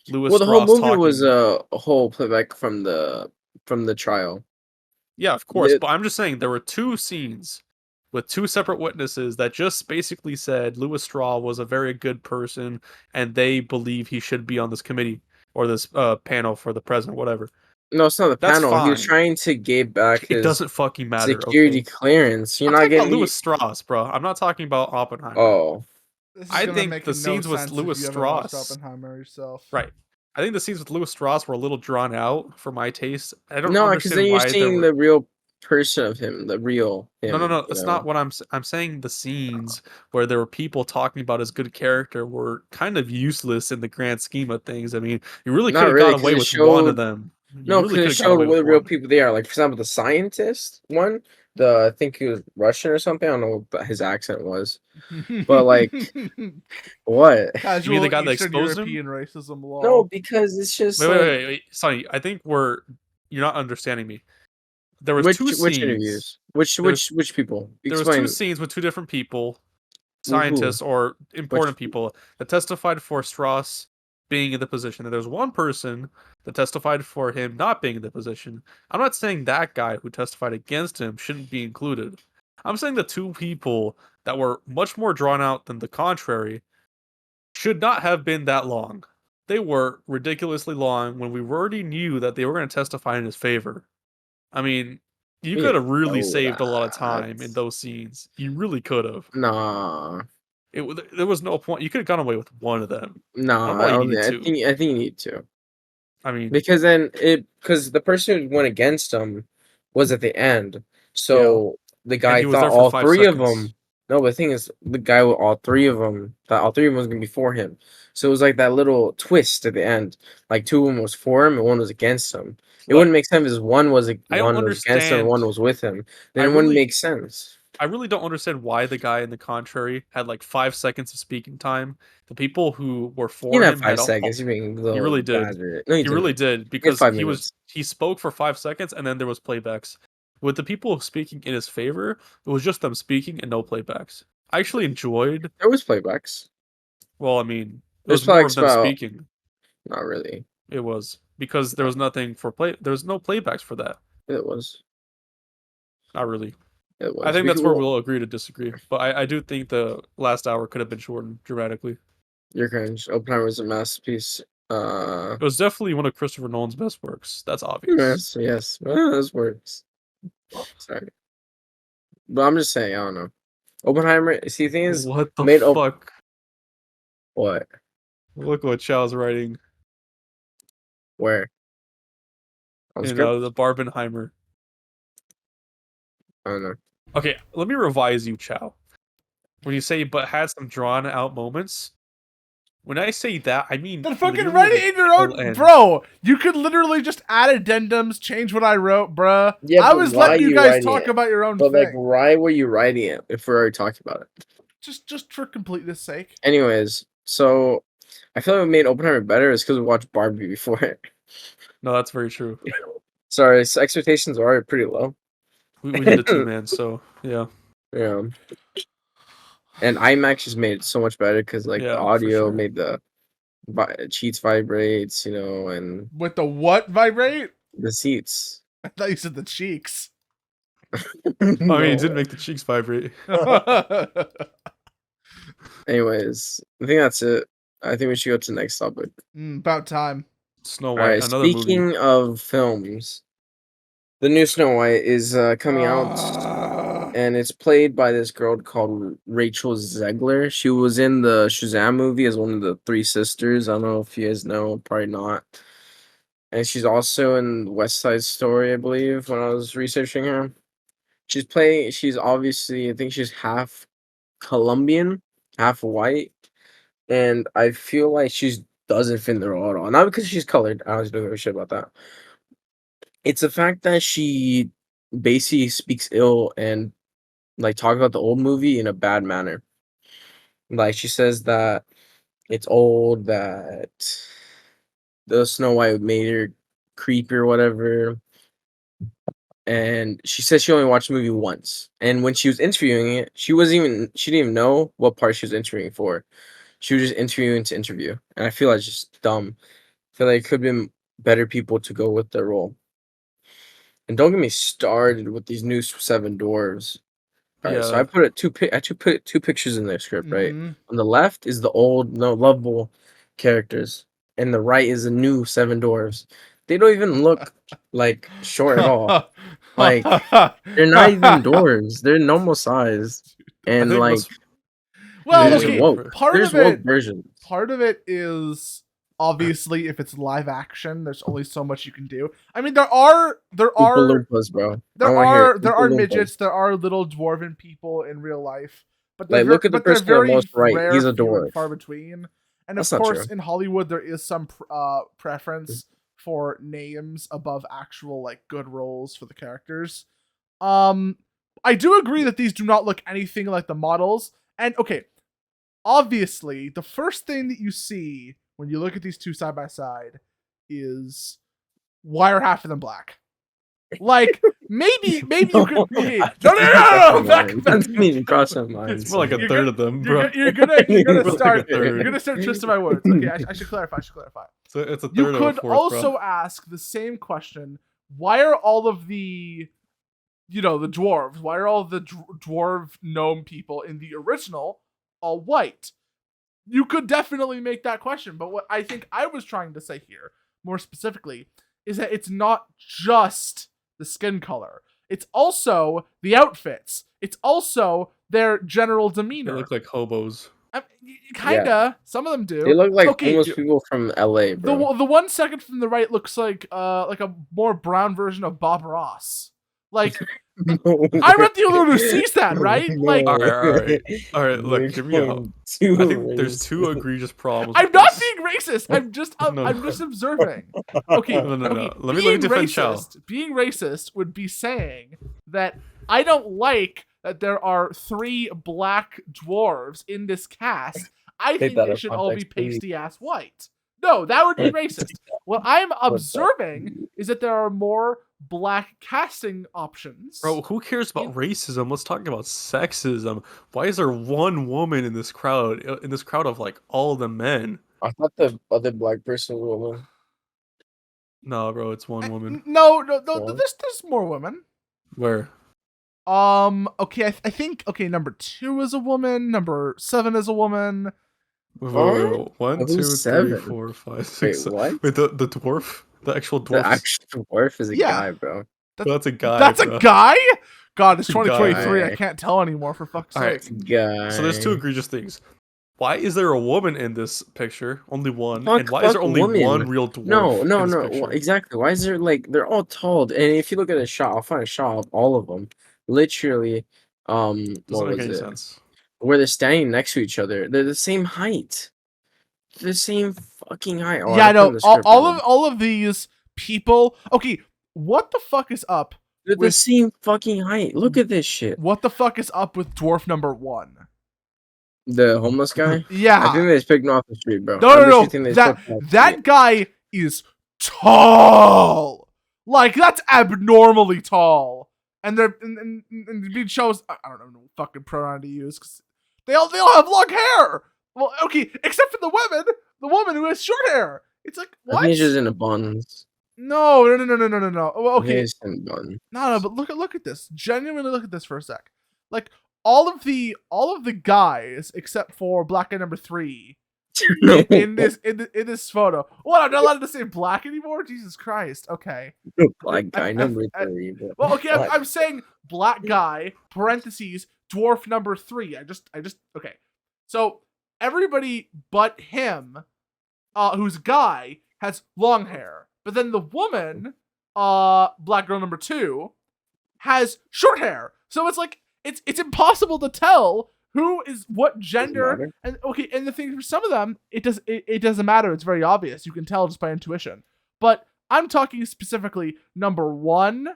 Louis Well, the whole Strauss movie was talking. a whole playback from the trial. Yeah, of course, but I'm just saying there were two scenes with two separate witnesses that just basically said Louis Strauss was a very good person and they believe he should be on this committee or this panel for the president, whatever. No, it's not the That's panel. He was fine. trying to get back It his doesn't fucking matter, security okay? clearance. You're I'm not talking about getting. Louis Strauss, bro. I'm not talking about Oppenheimer. Oh, This is I gonna think make the no scenes with sense Louis if you haven't watched Strauss, Oppenheimer yourself. right? I think the scenes with Louis Strauss were a little drawn out for my taste. I don't no, because then understand you're why there seeing were. the real person of him, the real him. No. You That's know, not what I'm saying the scenes where there were people talking about his good character were kind of useless in the grand scheme of things. I mean, you really could not have really, got because away it with one of showed. them. You No, really because it could have got showed away with what real one. people they are. Like, for example, the scientist one, I think he was Russian or something. I don't know what his accent was. But, like, what? You mean the Casual guy that Eastern exposed him? European racism No, law. because it's just Wait, like Sonny. I think you're not understanding me. There was two which scenes. interviews, which There was which people? there was two Explain. scenes with two different people, Who? scientists or Which? important people that testified for Strauss being in the position. And there's one person that testified for him not being in the position. I'm not saying that guy who testified against him shouldn't be included. I'm saying the two people that were much more drawn out than the contrary should not have been that long. They were ridiculously long when we already knew that they were going to testify in his favor. I mean, you We could have didn't really know saved a lot of that. time in those scenes. You really could have. Nah, There was no point. You could have gone away with one of them. I don't nah. know why you needed two. I think you need to, I mean, because because the person who went against him was at the end. So the and guy he was thought there for all 5 three of seconds. them. No, but the thing is, the guy with all three of them thought all three of them was gonna be for him. So it was like that little twist at the end. Like two of them was for him and one was against him. It Look, wouldn't make sense if I don't one was against him and one understand. was with him. I Then it wouldn't really, make sense. I really don't understand why the guy in the contrary had like 5 seconds of speaking time. The people who were He for didn't have him had 5 seconds. You're being a he little really did. exaggerated. No, he He really didn't. did He had because 5 minutes. he spoke for 5 seconds and then there was playbacks. With the people speaking in his favor, it was just them speaking and no playbacks. I actually enjoyed. There was playbacks. Well, I mean, it There's was more of playbacks them about speaking. not really. It was because there No, was nothing for play. There was no playbacks for that. it was. Not really. It I was. think Because, that's where well, we'll agree to disagree. But I do think the last hour could have been shortened dramatically. you're cringe. Oppenheimer's a masterpiece. It was definitely one of Christopher Nolan's best works. That's obvious. Yes. This works. Sorry. But I'm just saying, I don't know. Oppenheimer, see, the thing is, What the made fuck? what? Look what Chao's writing Where? On in script? the Barbenheimer. I don't know. Okay, let me revise you, Chao. When you say but had some drawn out moments, when I say that, I mean Then fucking literally write the it in your own, end. bro. You could literally just add addendums, change what I wrote, bruh. Yeah, I but was why letting you you guys writing talk it? about your own But like, thing. why were you writing it if we're already talking about it? Just for completeness sake. Anyways, so I feel like what made Oppenheimer better is because we watched Barbie before it. No, that's very true. Sorry, so expectations are already pretty low. We did it too, man. So yeah. Yeah. And IMAX just made it so much better because like Yeah, the for audio sure. made the cheats vibrates, you know, and With the what vibrate? the seats. I thought you said the cheeks. I mean, it did make the cheeks vibrate. Anyways, I think that's it. I think we should go to the next topic. About time. Snow All White, right, another movie. speaking of films, the new Snow White is coming out, and it's played by this girl called Rachel Zegler. She was in the Shazam movie as one of the three sisters. I don't know if you guys know, probably not. And she's also in West Side Story, I believe, when I was researching her. She's obviously, I think she's half Colombian, half white. And I feel like she doesn't fit in the role at all. Not because she's colored. I was doing a shit about that. It's the fact that she basically speaks ill and like talk about the old movie in a bad manner. Like she says that it's old, that the Snow White made her creepy or whatever. And she said she only watched the movie once. And when she was interviewing it, she didn't even know what part she was interviewing for. She was just interviewing to interview. And I feel like it's just dumb. I feel like it could have been better people to go with the role. And don't get me started with these new Seven Dwarves. All right, so I put two pictures in the script, right? On the left is the old, no lovable characters, and the right is the new Seven Dwarves. They don't even look like short at all. Like they're not even dwarves; they're normal size, and like well, there's okay, woke. part There's of it, woke versions. Part of it is obviously if it's live action, there's only so much you can do. I mean, there are Oompa Loompas, bro. there are midgets, there are little dwarven people in real life, but they're like look at the person on the very most right. rare, He's a few dwarf. and far between. And That's of not course, true. in Hollywood, there is some preference for names above actual like good roles for the characters. I do agree that these do not look anything like the models. And okay, obviously, the first thing that you see when you look at these two side by side is why are half of them black? Like maybe you could. Okay, no. Back. That's me even cross my mind. It's more like a third of them, bro. You're gonna start. Like You're gonna start twisting my words. Okay, I should clarify. So it's a third You of a could fourth, also bro. ask the same question: why are all of the, the dwarves? Why are all the dwarf gnome people in the original all white? You could definitely make that question, but what I think I was trying to say here, more specifically, is that it's not just the skin color. It's also the outfits. It's also their general demeanor. They look like hobos. Kinda. Yeah. Some of them do. They look like homeless people from LA, bro. The 1 second from the right looks like a more brown version of Bob Ross. Like I'm not the only one who sees that, right? Like all right. Look, hear me out. I think there's two egregious problems. I'm not being racist. I'm just observing. Okay, No. Let me defend Chao. Being racist would be saying that I don't like that there are 3 black dwarves in this cast. I think they should all be pasty ass white. No, that would be racist. What I'm observing is that there are more black casting options. Bro, who cares about racism? Let's talk about sexism. Why is there one woman in this crowd of like all the men? I thought the other black person was a woman. No, bro, it's one woman. No, there's more women. Where? Okay, I think number 2 is a woman, number 7 is a woman. Wait, 1, 2, 3, 4, 5, 6. What? Wait, the dwarf? The actual dwarf? The actual dwarf is a guy, bro. That's a guy. That's bro. a guy? God, it's 2023. Guy. I can't tell anymore, for fuck's sake. Guy. So there's 2 egregious things. Why is there a woman in this picture? Only one. Fuck, and why is there only one real dwarf? No. Exactly. Why is there they're all tall? And if you look at a shot, I'll find a shot of all of them. Literally, Doesn't what make was any it? sense. where they're standing next to each other. They're the same height. They're the same fucking height. Oh, Yeah, I I put in know. the script, All of these people. Okay, what the fuck is up? they're the same fucking height. Look at this shit. What the fuck is up with dwarf number 1? The homeless guy? Yeah. I think they just picked him off the street, bro. No. That guy is tall. Like, that's abnormally tall. And they're and being shows. I don't know what fucking pronoun to use because they all have long hair. Well, okay, except for the woman who has short hair. It's like, what? I think she's in a buns. No. Well, okay. No, but look at this. Genuinely look at this for a sec. Like all of the guys except for black guy number 3 in this photo. What? I'm not allowed to say black anymore? Jesus Christ. Okay. Black guy number 3. Well, okay, I'm saying black guy parentheses dwarf number 3. I just okay. So everybody but him, who's a guy, has long hair. But then the woman, black girl number 2, has short hair. So it's like it's impossible to tell who is what gender. And okay, and the thing for some of them, it doesn't matter. It's very obvious. You can tell just by intuition. But I'm talking specifically number 1,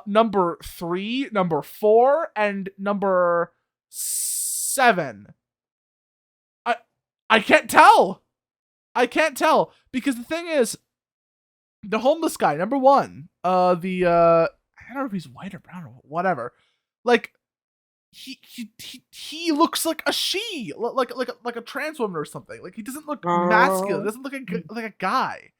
number 3, number 4, and number 7. I can't tell. I can't tell because the thing is, the homeless guy, number 1, I don't know if he's white or brown or whatever. Like, he looks like a she, like a trans woman or something. Like he doesn't look masculine. Doesn't look like a guy.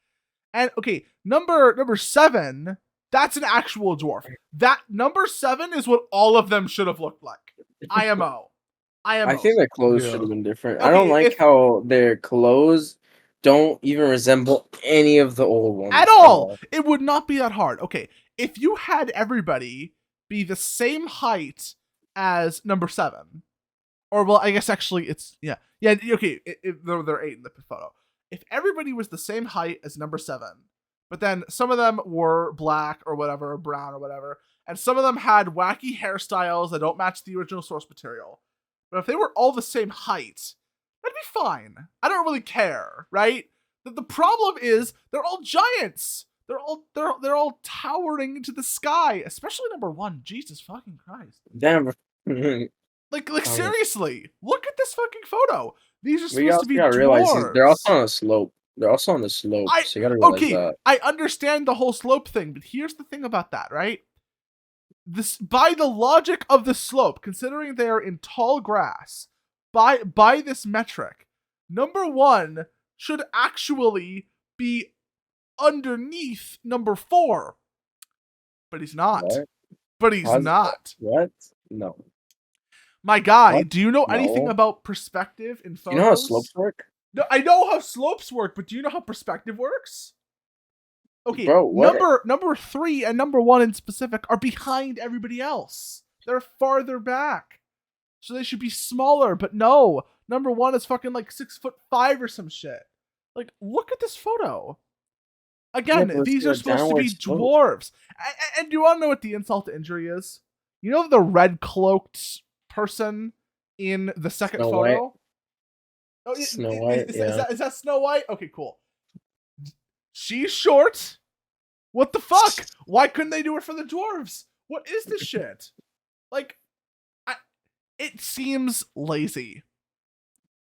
And okay, number 7, that's an actual dwarf. That number 7 is what all of them should have looked like. IMO. I think their clothes should have been different. Okay, I don't like how their clothes don't even resemble any of the old ones at all. It would not be that hard. Okay, if you had everybody be the same height as number 7, or well, I guess actually it's yeah. Okay, they're 8 in the photo. If everybody was the same height as number 7, but then some of them were black or whatever, or brown or whatever, and some of them had wacky hairstyles that don't match the original source material. But if they were all the same height, that'd be fine. I don't really care, right? The problem is they're all giants. They're all towering into the sky, especially number 1. Jesus fucking Christ. Damn. like seriously, look at this fucking photo. These are supposed to be dwarves. They're also on a slope. They're also on the slope. So you gotta realize that. I understand the whole slope thing, but here's the thing about that, right? This, by the logic of the slope, considering they are in tall grass, by this metric, number 1 should actually be underneath number 4, but he's not. What? But he's not. What? No. My guy, do you know anything about perspective in photos? You know how slopes work? No, I know how slopes work, but do you know how perspective works? Okay, bro, number 3 and number 1 in specific are behind everybody else. They're farther back, so they should be smaller. But no, number 1 is fucking like 6'5" or some shit. Like, look at this photo. Again, these are supposed to be dwarves. And do you want to know what the insult to injury is? You know the red cloaked person in the second photo? Oh, Snow White. Is that Snow White? Okay, cool. She's short. What the fuck? Why couldn't they do it for the dwarves? What is this shit? Like, it seems lazy.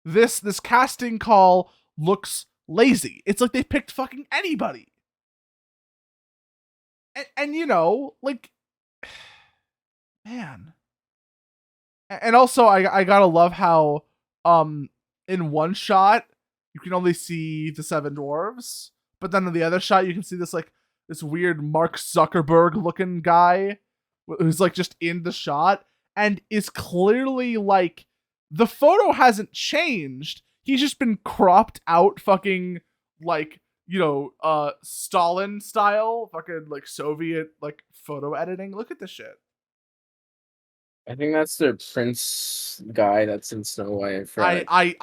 This casting call looks lazy. It's like they picked fucking anybody. And you know, like, man. And also, I gotta love how, in one shot, you can only see the 7 dwarves. But then in the other shot, you can see this weird Mark Zuckerberg looking guy who's like just in the shot and is clearly like, the photo hasn't changed. He's just been cropped out fucking like, you know, Stalin style, fucking like Soviet like photo editing. Look at this shit. I think that's their prince guy that's in Snow White. I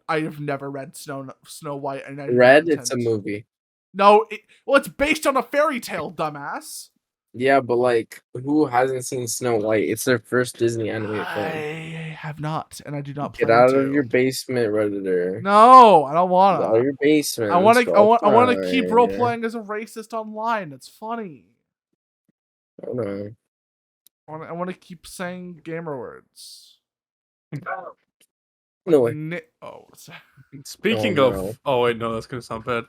have never read Snow White. And It's a movie. No, it's based on a fairy tale, dumbass. Yeah, but like, who hasn't seen Snow White? It's their first Disney animated film. I have not, and I do not Get plan out to. of your basement, Redditor. No, I don't Get out wanna. of your basement. I want to. I want to keep role Fine. playing as a racist online. It's funny. I don't know. I want to keep saying gamer words. No way. Oh, Speaking Oh, of, no. oh wait, no, that's gonna sound bad.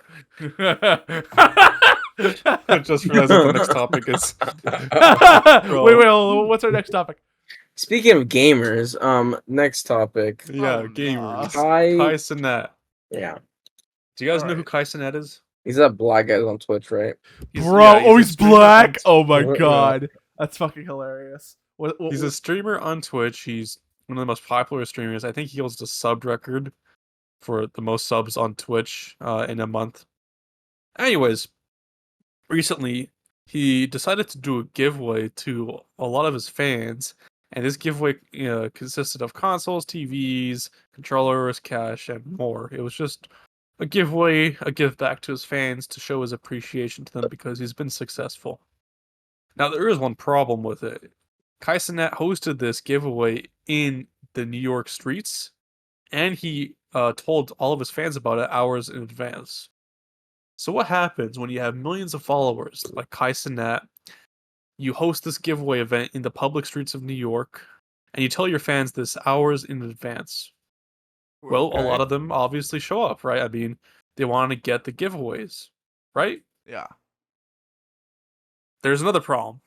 I just realized what the next topic is. wait, what's our next topic? Speaking of gamers, next topic. Yeah, Oh, gamers. Kai. Kai Cenat. Yeah, Do you guys know Alright. who Kai Cenat is? he's that black guy on Twitch, right? Bro, He's he's a streamer black. on- Oh my Yeah. god, that's fucking hilarious. He's a streamer on Twitch. He's one of the most popular streamers. I think he holds the sub record for the most subs on Twitch in a month. Anyways, recently he decided to do a giveaway to a lot of his fans, and this giveaway consisted of consoles, TVs, controllers, cash, and more. It was just a giveaway, a give back to his fans to show his appreciation to them because he's been successful. Now there is one problem with it. Kai Cenat hosted this giveaway in the New York streets, and he told all of his fans about it hours in advance. So what happens when you have millions of followers like Kai Cenat? You host this giveaway event in the public streets of New York, and you tell your fans this hours in advance. Well, a lot of them obviously show up, right? I mean, they want to get the giveaways, right? Yeah. There's another problem.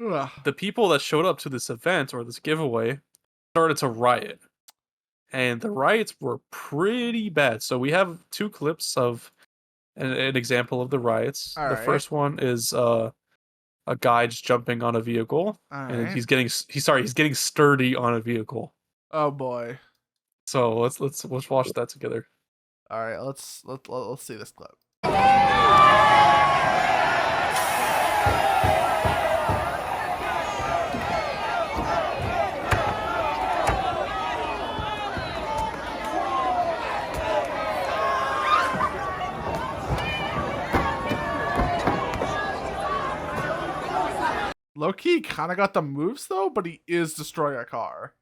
Ugh. The people that showed up to this event or this giveaway started to riot. And the riots were pretty bad. So we have two clips of an example of the riots. All the right. first one is a guy just jumping on a vehicle, and right. he's getting sturdy on a vehicle. Oh boy. So let's watch that together. All right, let's see this clip. Low-key kind of got the moves though, but he is destroying a car.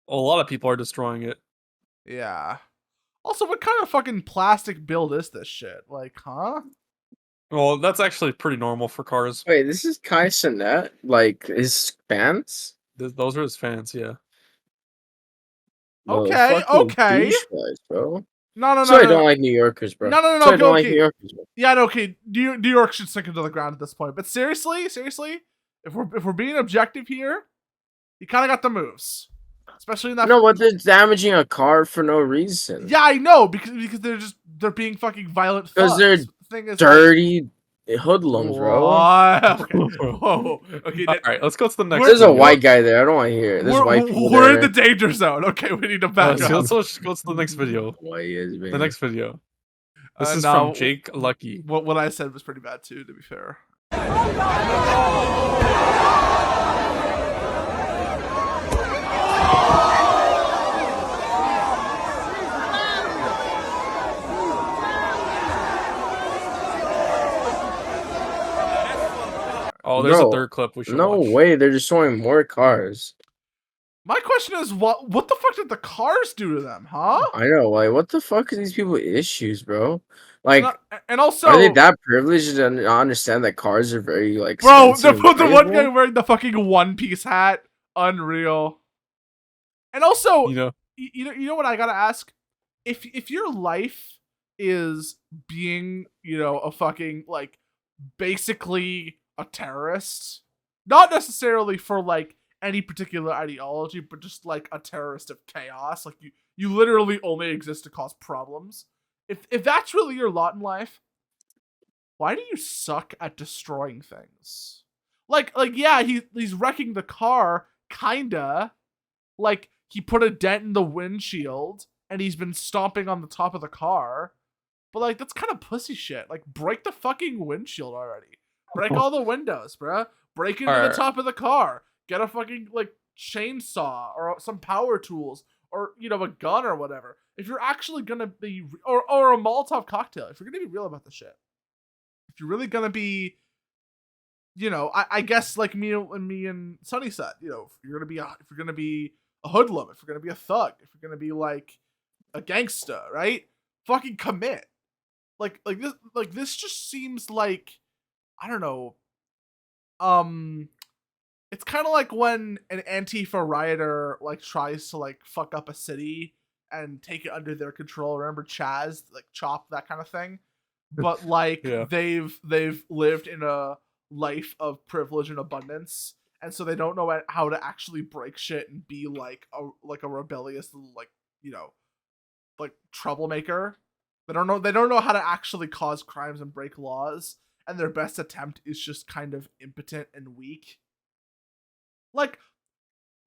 A lot of people are destroying it. Yeah. Also, what kind of fucking plastic build is this shit? Like, huh? Well, that's actually pretty normal for cars. Wait, this is Kai Cenat? Like, his fans? Those are his fans, yeah. Okay, okay. Douchebags, bro. No. So I don't like New Yorkers, bro. No. So I don't like New Yorkers, bro. Yeah, no, okay. New York should sink into the ground at this point. But seriously, if we're being objective here, he kind of got the moves, especially in that. No, but they're damaging a car for no reason. Yeah, I know because they're being fucking violent. Because they're dirty hoodlums, bro. Okay. Whoa. Okay. All right, let's go to the next. There's a white guy there. I don't want to hear it. There's white people We're there. in the danger zone. Okay, we need to back up. Let's go to the next video. White is, man. The next video. This is now, from Jake Lucky. What I said was pretty bad too, to be fair. Oh, there's No. a third clip we should No watch. way, they're destroying more cars. My question is, what the fuck did the cars do to them, huh? I know, like, what the fuck are these people issues, bro? Like, and also, are they that privileged to not understand that cars are very, like, bro, expensive the and one guy valuable? wearing the fucking One Piece hat, unreal. And also, you know what I gotta ask? If your life is being, a fucking, like, basically a terrorist, not necessarily for, like, any particular ideology, but just, like, a terrorist of chaos, like, you literally only exist to cause problems. If that's really your lot in life, why do you suck at destroying things? Like yeah, he's wrecking the car, kinda. Like, he put a dent in the windshield, and he's been stomping on the top of the car. But, like, that's kind of pussy shit. Like, break the fucking windshield already. Break all the windows, bruh. Break into the top of the car. Get a fucking, like, chainsaw or some power tools or, a gun or whatever. If you're actually gonna be, or a Molotov cocktail, if you're gonna be real about the shit. If you're really gonna be you know, I guess like me and Sunny said, you know, if you're gonna be a hoodlum, if you're gonna be a thug, if you're gonna be like a gangster, right? Fucking commit. Like this just seems like, I don't know. It's kind of like when an Antifa rioter like tries to like fuck up a city and take it under their control. Remember Chaz, like Chop, that kind of thing. But like Yeah. they've lived in a life of privilege and abundance, and so they don't know how to actually break shit and be like a rebellious, like, you know, like troublemaker. They don't know how to actually cause crimes and break laws, and their best attempt is just kind of impotent and weak. Like,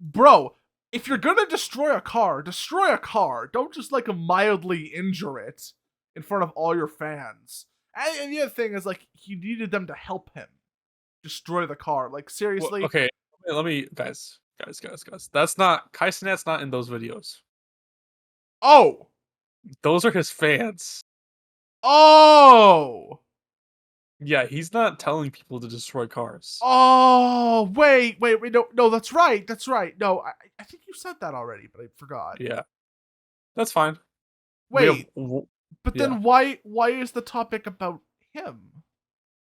bro, if you're gonna destroy a car. Don't just like mildly injure it in front of all your fans. And the other thing is, like, he needed them to help him destroy the car. Like, seriously. Well, okay, let me guys. That's not KYKA's not in those videos. Oh. Those are his fans. Oh. Yeah, he's not telling people to destroy cars. Oh, wait, no, that's right. No, I think you said that already, but I forgot. Yeah, that's fine. Wait, but yeah. then why is the topic about him?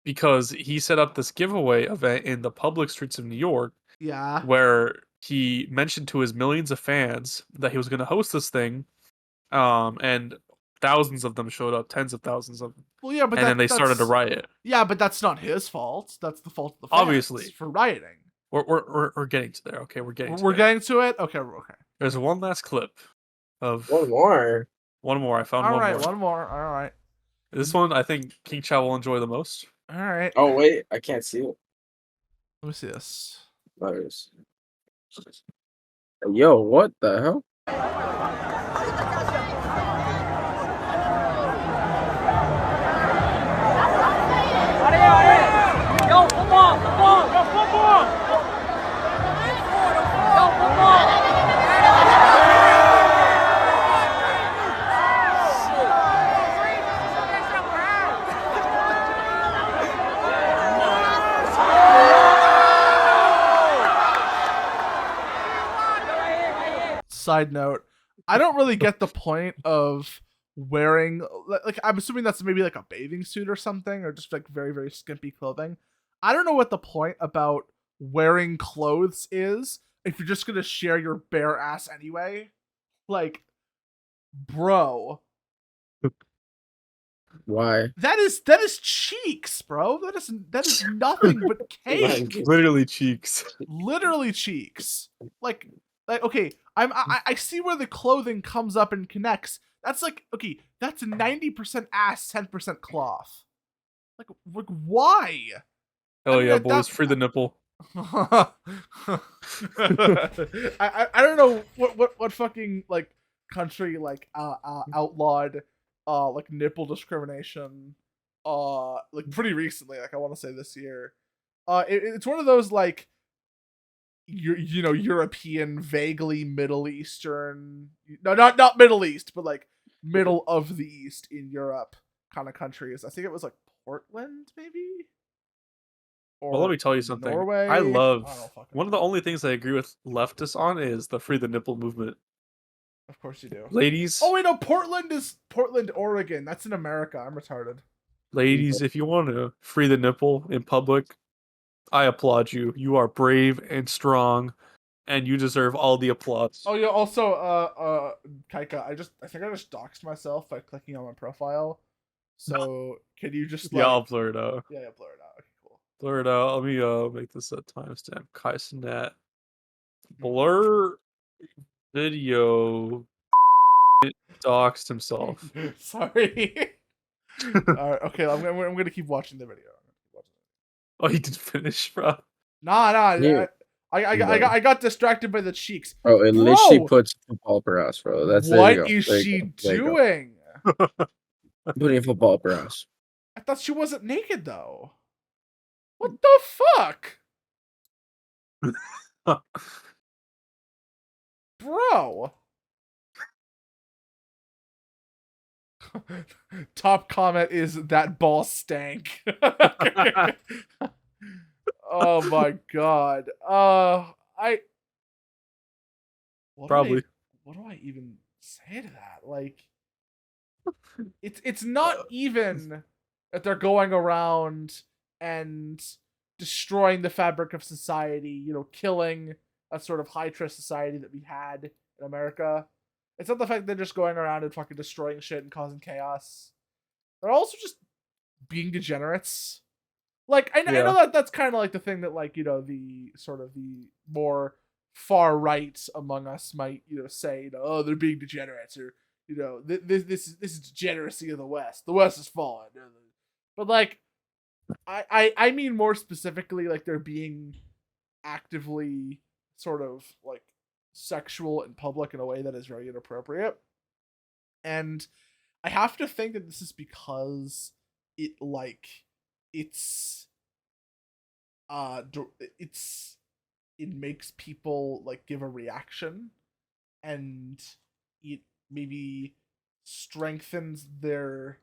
Because he set up this giveaway event in the public streets of New York. Yeah. Where he mentioned to his millions of fans that he was going to host this thing, and thousands of them showed up, tens of thousands of them. Well, yeah, but then they started a riot. Yeah, but that's not his fault. That's the fault of the fans, obviously, for rioting. We're getting to there. Okay, we're getting to it. Okay. There's one last clip of one more. I found all one right, more. One more. All right. This one I think King Chao will enjoy the most. All right. Oh wait, I can't see it. Let me see this. Letters. Yo, what the hell? Side note, I don't really get the point of wearing, like, I'm assuming that's maybe like a bathing suit or something, or just like very, very skimpy clothing. I don't know what the point about wearing clothes is if you're just gonna share your bare ass anyway. Like, bro. Why? That is cheeks, bro. That is nothing but cake. Literally cheeks. Literally cheeks. Like okay, I see where the clothing comes up and connects. That's like, okay, that's 90% ass, 10% cloth. Like why? Hell yeah, boys, free the nipple. I don't know what fucking like country like outlawed like nipple discrimination like pretty recently, like I want to say this year. It's one of those like you know, European, vaguely Middle Eastern, no, not Middle East, but like middle of the East in Europe kind of countries. I think it was like Portland, maybe. Or well, let me tell you something. Norway. I love one of the only things I agree with leftists on is the free the nipple movement. Of course you do. Ladies. Oh wait, no, Portland is Portland, Oregon. That's in America. I'm retarded. Ladies, if you want to free the nipple in public, I applaud you. You are brave and strong, and you deserve all the applause. Oh yeah, also KYKA, I think I just doxed myself by clicking on my profile. So can you just like... Yeah, I'll blur it out. Yeah, blur it out. Okay, cool. Blur it out. Let me make this a timestamp. KYKA blur video doxed himself. Sorry. All right, okay, I'm gonna keep watching the video. Oh, he didn't finish, bro. Nah. Yeah. I got distracted by the cheeks. Oh, it literally puts football per ass, bro. That's what is she doing? Putting football per ass. I thought she wasn't naked though. What the fuck? Bro. Top comment is that ball stank. Oh my god. I Probably. what do I even say to that? Like, it's not even that they're going around and destroying the fabric of society, you know, killing a sort of high trust society that we had in America. It's not the fact that they're just going around and fucking destroying shit and causing chaos. They're also just being degenerates. Like, I know that that's kind of like the thing that, like, you know, the sort of the more far right among us might, you know, say, you know, oh, they're being degenerates, or, you know, this is degeneracy of the West. The West is fallen. But like, I mean more specifically, like, they're being actively sort of like sexual in public in a way that is very inappropriate. And I have to think that this is because it like it's it makes people like give a reaction, and it maybe strengthens their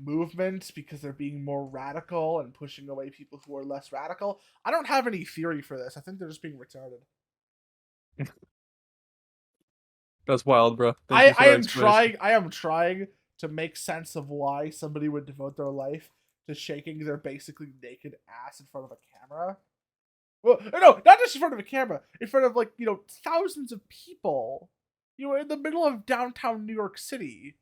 movement because they're being more radical and pushing away people who are less radical. I don't have any theory for this. I think they're just being retarded. That's wild, bro. I am trying to make sense of why somebody would devote their life to shaking their basically naked ass in front of a camera. Well, no, not just in front of a camera, in front of, like, you know, thousands of people. You were in the middle of downtown New York City,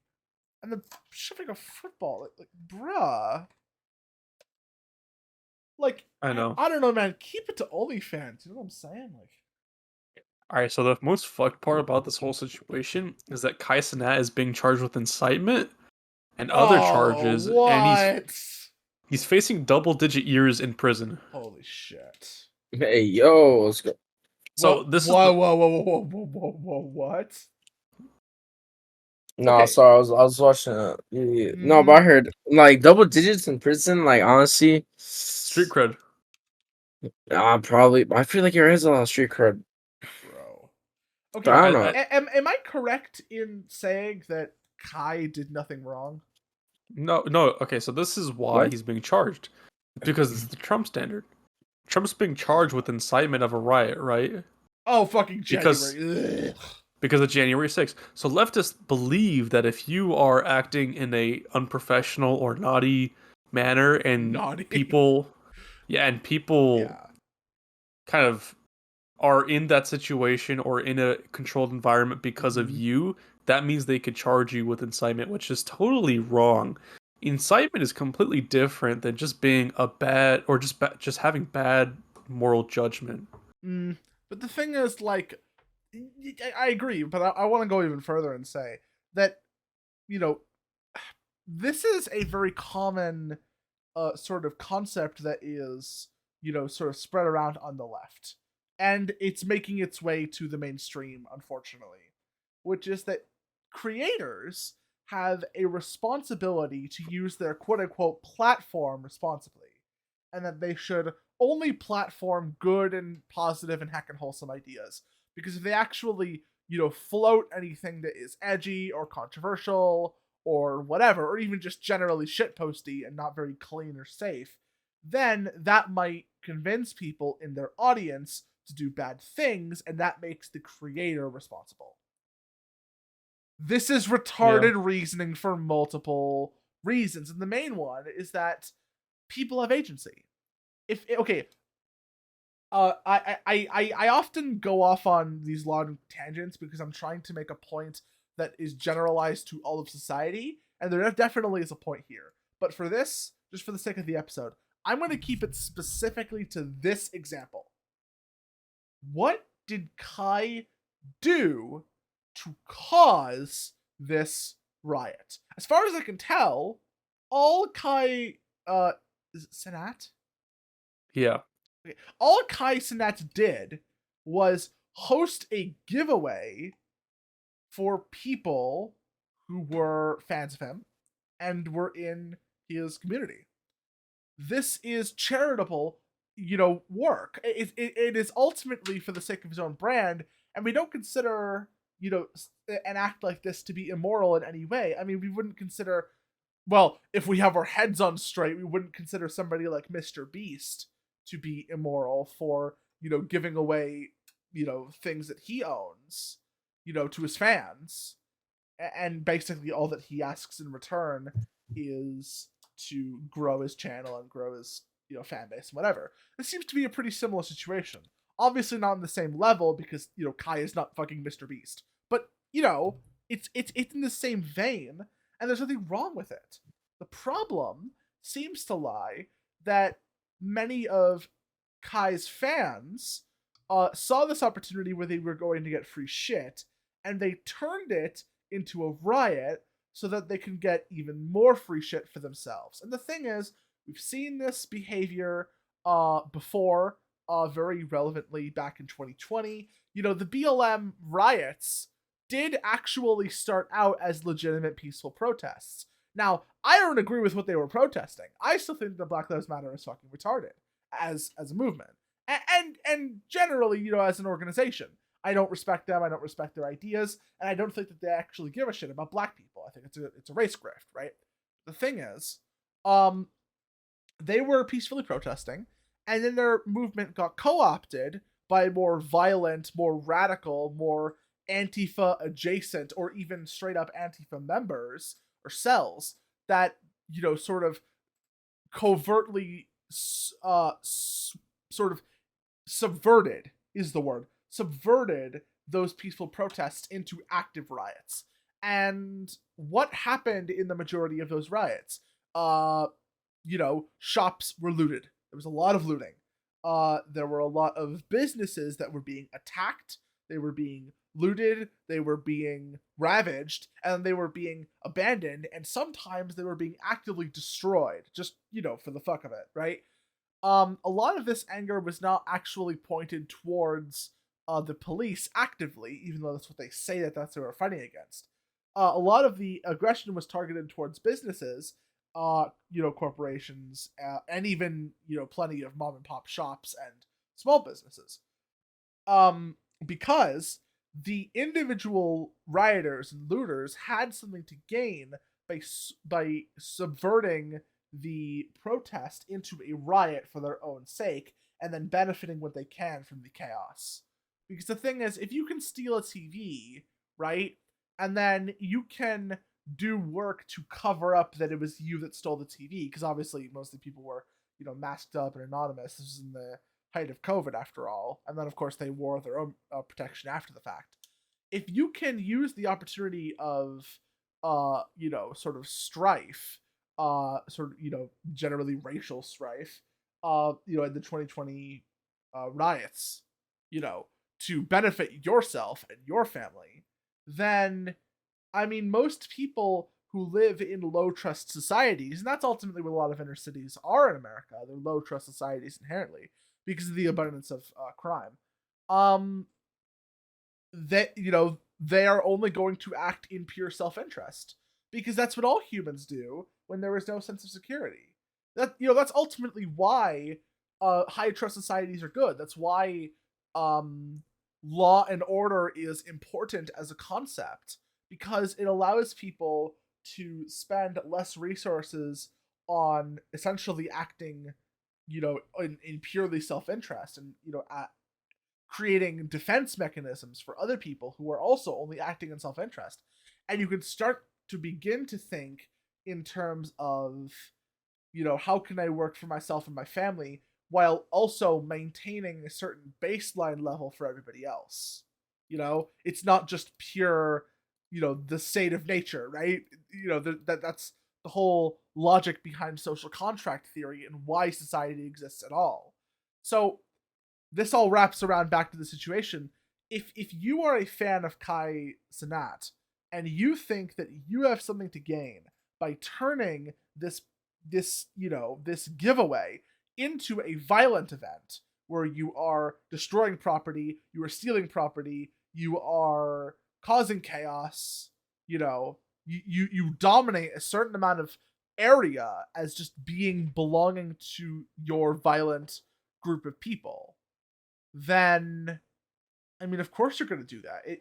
and then shoving a football, like bruh. Like, I know. I don't know, man. Keep it to OnlyFans. You know what I'm saying? Like, all right. So the most fucked part about this whole situation is that KYKA is being charged with incitement and other charges, what? and he's facing double-digit years in prison. Holy shit! Hey, yo, let's go. So what? this is whoa, the... whoa, what? No, Okay. sorry, I was watching it. No, but I heard like double digits in prison. Like, honestly, street cred. Probably. I feel like your has a lot of street cred, bro. Okay, I don't know. Am I correct in saying that Kai did nothing wrong? No. Okay, so this is why he's being charged, because it's the Trump standard. Trump's being charged with incitement of a riot, right? Oh, fucking January. Because of January 6th. So leftists believe that if you are acting in a unprofessional or naughty manner, and people kind of are in that situation or in a controlled environment because of you, that means they could charge you with incitement, which is totally wrong. Incitement is completely different than just being a bad, or just having bad moral judgment. But the thing is, like, I agree, but I want to go even further and say that, you know, this is a very common sort of concept that is, you know, sort of spread around on the left. And it's making its way to the mainstream, unfortunately, which is that creators have a responsibility to use their quote-unquote platform responsibly, and that they should only platform good and positive and heck and wholesome ideas. Because if they actually, you know, float anything that is edgy or controversial or whatever, or even just generally shitposty and not very clean or safe, then that might convince people in their audience to do bad things, and that makes the creator responsible. This is retarded reasoning for multiple reasons, and the main one is that people have agency. I often go off on these long tangents because I'm trying to make a point that is generalized to all of society, and there definitely is a point here. But for this, just for the sake of the episode, I'm going to keep it specifically to this example. What did Kai do to cause this riot? As far as I can tell, all Kai is it Senat? Yeah. Okay. All Kai Senat did was host a giveaway for people who were fans of him and were in his community. This is charitable, you know, work. It is ultimately for the sake of his own brand, and we don't consider, you know, an act like this to be immoral in any way. I mean, we wouldn't consider, well, if we have our heads on straight, we wouldn't consider somebody like Mr. Beast to be immoral for, giving away, things that he owns, to his fans. And basically all that he asks in return is to grow his channel and grow his, fan base and whatever. It seems to be a pretty similar situation. Obviously not on the same level because, Kai is not fucking Mr. Beast. But, it's in the same vein, and there's nothing wrong with it. The problem seems to lie that many of Kai's fans saw this opportunity where they were going to get free shit, and they turned it into a riot so that they can get even more free shit for themselves. And the thing is, we've seen this behavior before, very relevantly back in 2020. The BLM riots did actually start out as legitimate peaceful protests. Now, I don't agree with what they were protesting. I still think that Black Lives Matter is fucking retarded as a movement. And generally, as an organization. I don't respect them, I don't respect their ideas, and I don't think that they actually give a shit about black people. I think it's a race grift, right? The thing is, they were peacefully protesting, and then their movement got co-opted by more violent, more radical, more Antifa adjacent, or even straight up Antifa members or cells that, sort of covertly sort of subverted is the word. Subverted those peaceful protests into active riots. And what happened in the majority of those riots? Shops were looted. There was a lot of looting. There were a lot of businesses that were being attacked. They were being looted. They were being ravaged. And they were being abandoned. And sometimes they were being actively destroyed. Just, for the fuck of it, right? A lot of this anger was not actually pointed towards the police actively, even though that's what they say that's what they were fighting against. A lot of the aggression was targeted towards businesses, corporations, and even, plenty of mom and pop shops and small businesses. Because the individual rioters and looters had something to gain by subverting the protest into a riot for their own sake, and then benefiting what they can from the chaos. Because the thing is, if you can steal a TV, right, and then you can do work to cover up that it was you that stole the TV, because obviously most of the people were, masked up and anonymous. This was in the height of COVID, after all. And then, of course, they wore their own protection after the fact. If you can use the opportunity of, sort of strife, generally racial strife, in the 2020 riots, to benefit yourself and your family, then, most people who live in low trust societies, and that's ultimately what a lot of inner cities are in America, they're low trust societies inherently, because of the abundance of crime, they are only going to act in pure self-interest, because that's what all humans do when there is no sense of security. That's ultimately why high trust societies are good. That's why law and order is important as a concept, because it allows people to spend less resources on essentially acting, in purely self-interest, and, creating defense mechanisms for other people who are also only acting in self-interest. And you can start to begin to think in terms of, how can I work for myself and my family while also maintaining a certain baseline level for everybody else. It's not just pure, the state of nature, right? That's the whole logic behind social contract theory and why society exists at all. So this all wraps around back to the situation. If you are a fan of Kai Cenat and you think that you have something to gain by turning this giveaway into a violent event where you are destroying property, you are stealing property, you are causing chaos, you dominate a certain amount of area as just belonging to your violent group of people, then, of course you're going to do that.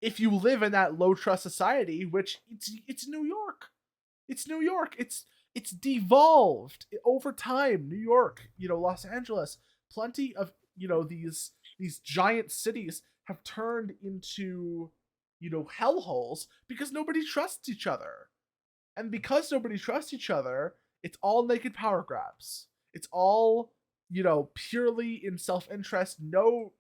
If you live in that low trust society, which it's New York, It's New York. It's devolved over time. New York, Los Angeles, plenty of, these giant cities have turned into, hellholes because nobody trusts each other. And because nobody trusts each other, it's all naked power grabs. It's all, purely in self-interest. No,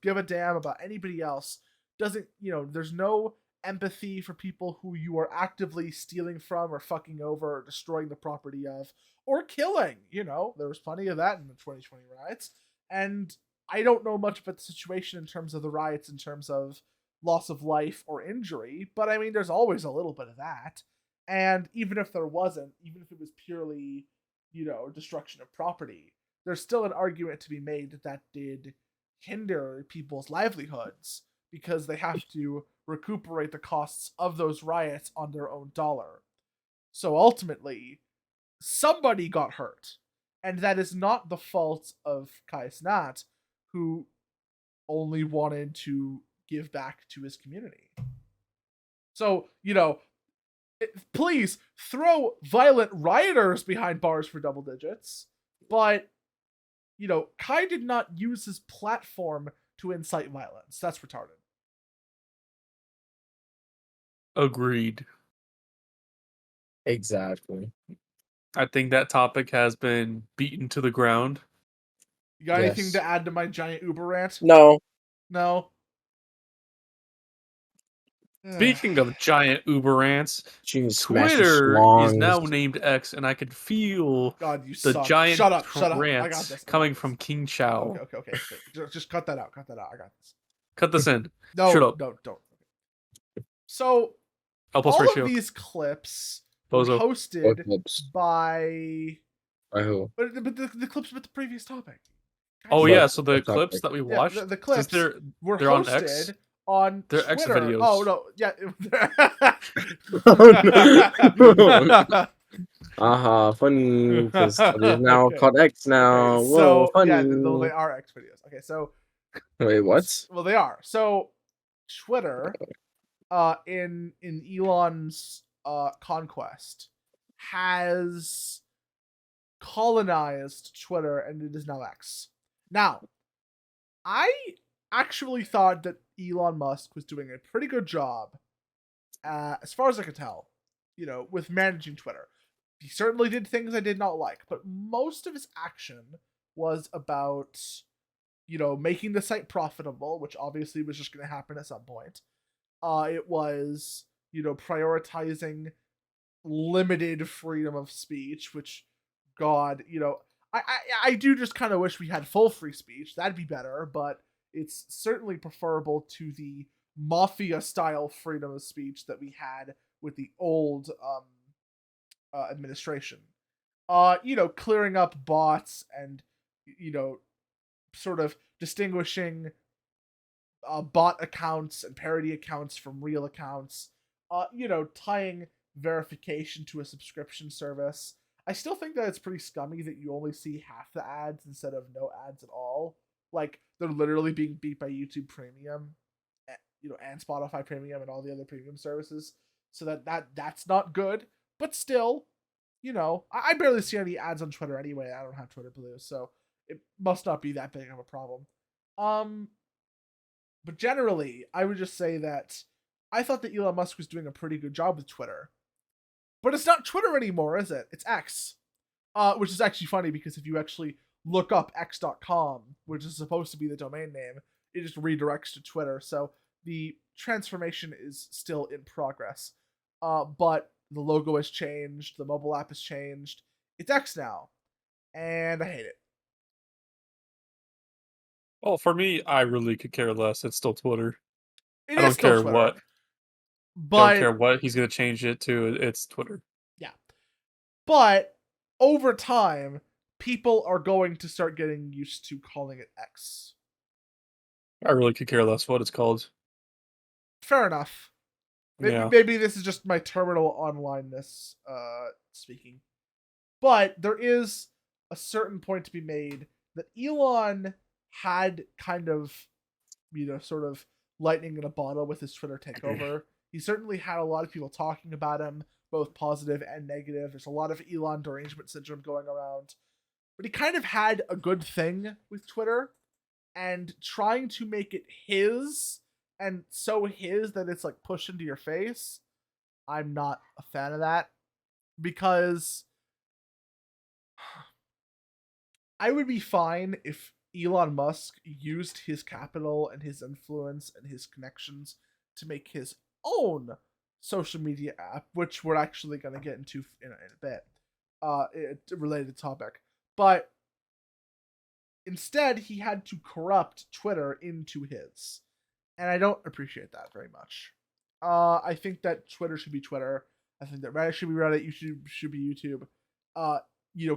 give a damn about anybody else. Doesn't, there's no empathy for people who you are actively stealing from or fucking over or destroying the property of or killing. There was plenty of that in the 2020 riots. And I don't know much about the situation in terms of the riots, in terms of loss of life or injury, but I mean, there's always a little bit of that. And even if there wasn't, even if it was purely, destruction of property, there's still an argument to be made that that did hinder people's livelihoods because they have to recuperate the costs of those riots on their own dollar. So ultimately, somebody got hurt. And that is not the fault of KYKA, who only wanted to give back to his community. So, please throw violent rioters behind bars for double digits. But, Kai did not use his platform to incite violence. That's retarded. Agreed. Exactly. I think that topic has been beaten to the ground. You got anything to add to my giant Uber rant? No. No? Speaking of giant Uber rants, Twitter is now named X, and I could feel the giant Shut up. I got rants this. coming from King Chao. Okay. Just cut that out. I got this. Cut this in. No, Shut up. No, don't. So, L plus all ratio. of these clips Bozo. were hosted by who? But the clips with the previous topic. Oh yeah, so the clips that we watched, the clips were they're hosted on X. On They're Twitter. X videos. Oh no, yeah. Funny because it's now called X now. Okay, Whoa, so, funny. Yeah, they are X videos. Okay, so wait, what? Well, they are. So Twitter, in Elon's conquest, has colonized Twitter, and it is now X. Now, I actually thought that Elon Musk was doing a pretty good job, as far as I could tell, with managing Twitter. He certainly did things I did not like, but most of his action was about, making the site profitable, which obviously was just going to happen at some point. It was, prioritizing limited freedom of speech, which, God, I do just kind of wish we had full free speech. That'd be better, but it's certainly preferable to the mafia-style freedom of speech that we had with the old administration. Clearing up bots and, sort of distinguishing bot accounts and parody accounts from real accounts. Tying verification to a subscription service. I still think that it's pretty scummy that you only see half the ads instead of no ads at all. Like, they're literally being beat by YouTube Premium, and Spotify Premium and all the other premium services. So that's not good. But still, I barely see any ads on Twitter anyway. I don't have Twitter Blue, so it must not be that big of a problem. But generally, I would just say that I thought that Elon Musk was doing a pretty good job with Twitter. But it's not Twitter anymore, is it? It's X. Which is actually funny because if you actually look up x.com, which is supposed to be the domain name, it just redirects to Twitter. So the transformation is still in progress. But the logo has changed, the mobile app has changed. It's X now. And I hate it. Well, for me, I really could care less. It's still Twitter. I don't care Twitter. what. But don't care what he's going to change it to. It's Twitter. Yeah. But over time, people are going to start getting used to calling it X. I really could care less what it's called. Fair enough. Maybe this is just my terminal onlineness speaking. But there is a certain point to be made that Elon had kind of, sort of lightning in a bottle with his Twitter takeover. He certainly had a lot of people talking about him, both positive and negative. There's a lot of Elon derangement syndrome going around. But he kind of had a good thing with Twitter, and trying to make it his, and so his that it's like pushed into your face. I'm not a fan of that, because I would be fine if Elon Musk used his capital and his influence and his connections to make his own social media app, which we're actually going to get into in a bit, related topic. But instead, he had to corrupt Twitter into his. And I don't appreciate that very much. I think that Twitter should be Twitter. I think that Reddit should be Reddit. YouTube should be YouTube.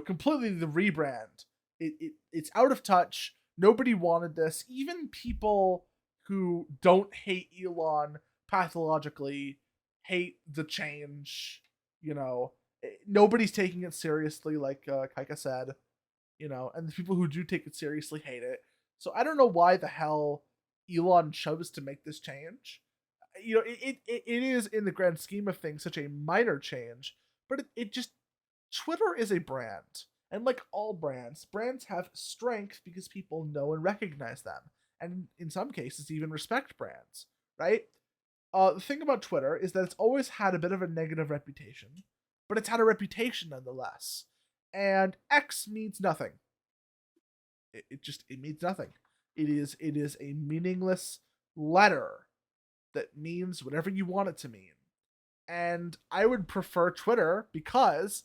Completely the rebrand. It's out of touch. Nobody wanted this. Even people who don't hate Elon pathologically hate the change. Nobody's taking it seriously, like KYKA said. And the people who do take it seriously hate it. So I don't know why the hell Elon chose to make this change. It is, in the grand scheme of things, such a minor change, but it just, Twitter is a brand. And like all brands have strength because people know and recognize them. And in some cases, even respect brands, right? The thing about Twitter is that it's always had a bit of a negative reputation, but it's had a reputation nonetheless. And X means nothing. It means nothing. It is a meaningless letter that means whatever you want it to mean. And I would prefer Twitter because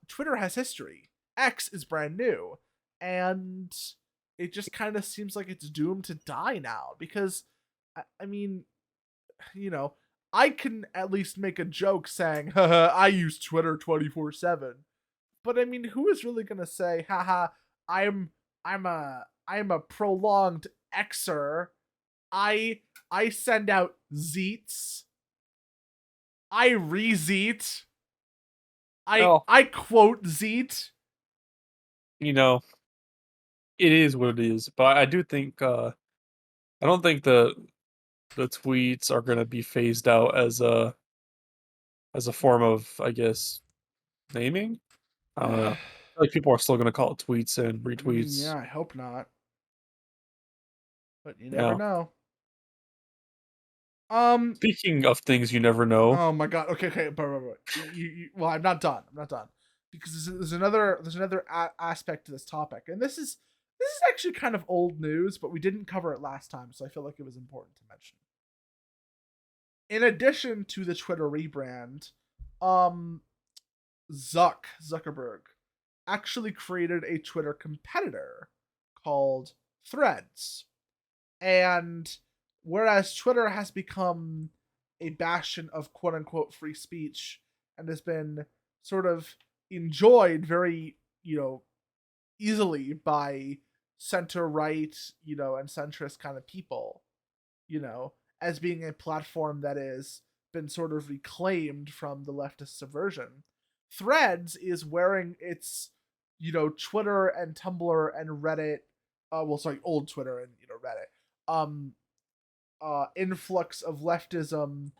Twitter has history. X is brand new. And it just kind of seems like it's doomed to die now. Because, I mean, I can at least make a joke saying, haha, I use Twitter 24/7. But I mean, who is really gonna say, haha, I'm a prolonged Xer. I send out zeets. I re-zeet. I quote zeet. It is what it is. But I do think I don't think the tweets are gonna be phased out as a form of, I guess, naming. I don't know. Like, people are still gonna call it tweets and retweets. Yeah, I hope not. But you never know. Speaking of things you never know. Oh my god. Okay. But well, I'm not done. Because there's another aspect to this topic, and this is actually kind of old news, but we didn't cover it last time, so I feel like it was important to mention. In addition to the Twitter rebrand, Zuckerberg actually created a Twitter competitor called Threads. And whereas Twitter has become a bastion of quote-unquote free speech and has been sort of enjoyed very, easily by center-right, and centrist kind of people, as being a platform that has been sort of reclaimed from the leftist subversion, Threads is wearing its, Twitter and Tumblr and Reddit, old Twitter and, Reddit, influx of leftism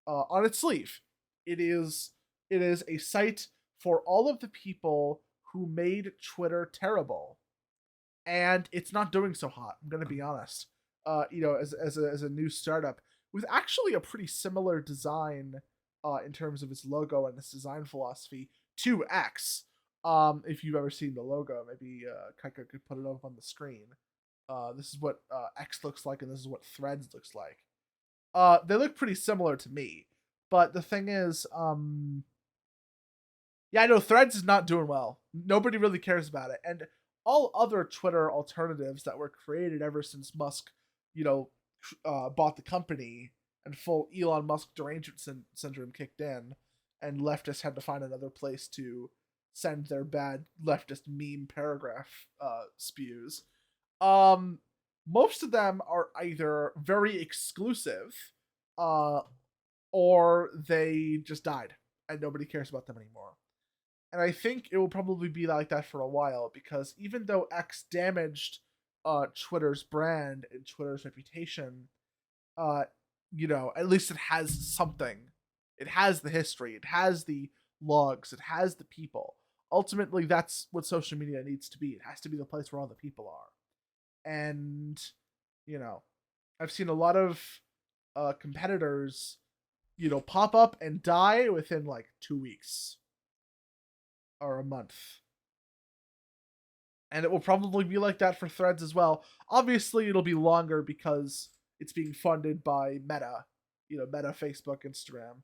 on its sleeve. It is a site for all of the people who made Twitter terrible, and it's not doing so hot. I'm gonna be honest. As a new startup with actually a pretty similar design in terms of its logo and its design philosophy to X. If you've ever seen the logo, maybe KYKA could put it up on the screen. This is what X looks like, and this is what Threads looks like. They look pretty similar to me, but the thing is, I know Threads is not doing well. Nobody really cares about it, and all other Twitter alternatives that were created ever since Musk, bought the company and full Elon Musk derangement syndrome kicked in, and leftists had to find another place to send their bad leftist meme paragraph spews. Most of them are either very exclusive, or they just died and nobody cares about them anymore. And I think it will probably be like that for a while, because even though X damaged Twitter's brand and Twitter's reputation, at least it has something It has the history. It has the logs. It has the people. Ultimately, that's what social media needs to be. It has to be the place where all the people are. And, you know, I've seen a lot of competitors, you know, pop up and die within like 2 weeks or a month. And it will probably be like that for Threads as well. Obviously, it'll be longer because it's being funded by Meta, you know, Meta, Facebook, Instagram.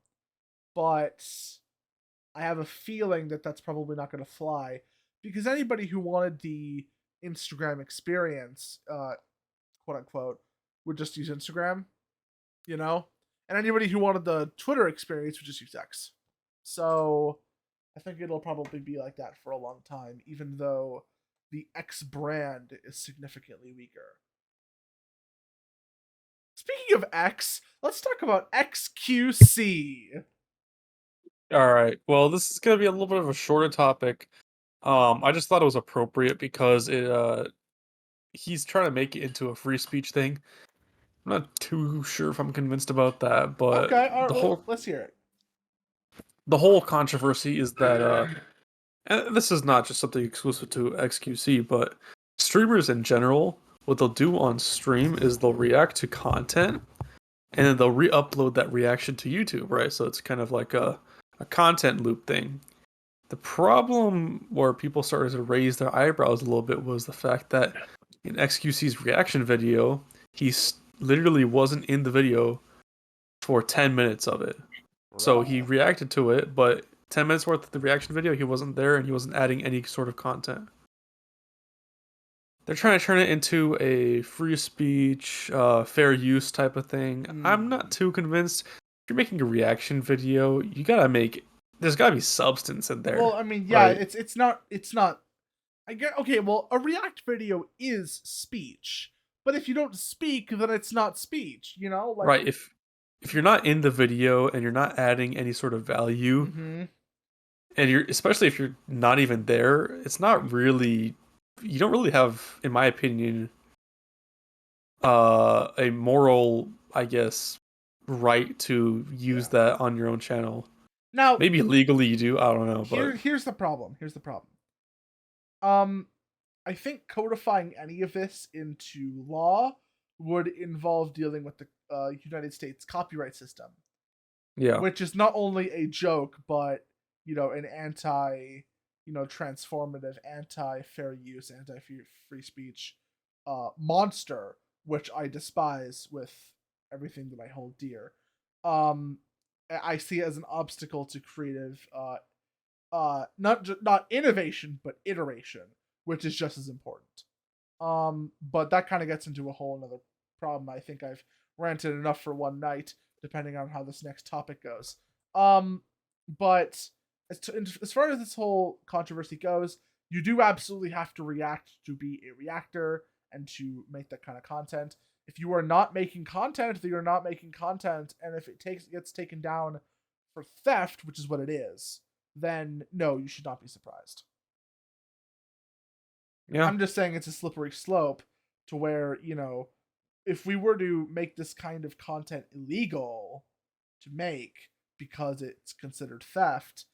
But I have a feeling that that's probably not going to fly because anybody who wanted the Instagram experience, quote unquote, would just use Instagram, you know? And anybody who wanted the Twitter experience would just use X. So I think it'll probably be like that for a long time, even though the X brand is significantly weaker. Speaking of X, let's talk about XQC. All right. Well, this is going to be a little bit of a shorter topic. I just thought it was appropriate because he's trying to make it into a free speech thing. I'm not too sure if I'm convinced about that, but okay, all right, let's hear it. The whole controversy is that and this is not just something exclusive to XQC, but streamers in general, what they'll do on stream is they'll react to content and then they'll re-upload that reaction to YouTube, right? So it's kind of like a content loop thing. The problem where people started to raise their eyebrows a little bit was the fact that in XQC's reaction video, he literally wasn't in the video for 10 minutes of it. So he reacted to it, but 10 minutes worth of the reaction video, he wasn't there and he wasn't adding any sort of content. They're trying to turn it into a free speech, fair use type of thing. I'm not too convinced. If you're making a reaction video, there's gotta be substance in there. Well, I mean, yeah, right? it's not. I get okay. Well, a react video is speech, but if you don't speak, then it's not speech. You know, like, right? If you're not in the video and you're not adding any sort of value, and especially if you're not even there, it's not really. You don't really have, in my opinion, a moral, I guess, right to use that on your own channel. Now, maybe legally you do. I don't know. Here's the problem. I think codifying any of this into law would involve dealing with the United States copyright system. Yeah. Which is not only a joke, but, you know, an transformative, anti-fair use, anti-free speech monster, which I despise with everything that I hold dear. I see it as an obstacle to creative, not innovation, but iteration, which is just as important. But that kind of gets into a whole another problem. I think I've ranted enough for one night, depending on how this next topic goes. But as far as this whole controversy goes, you do absolutely have to react to be a reactor and to make that kind of content. If you are not making content, then you're not making content, and if it gets taken down for theft, which is what it is, then no, you should not be surprised. Yeah. I'm just saying it's a slippery slope to where, you know, if we were to make this kind of content illegal to make because it's considered theft,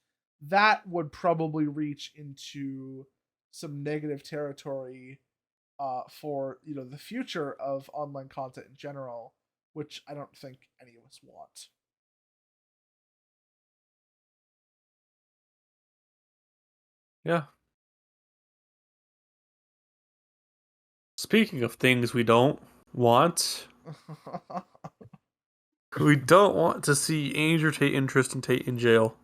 that would probably reach into some negative territory for, you know, the future of online content in general, which I don't think any of us want. Yeah. Speaking of things we don't want, we don't want to see Andrew Tate and Tristan Tate in jail.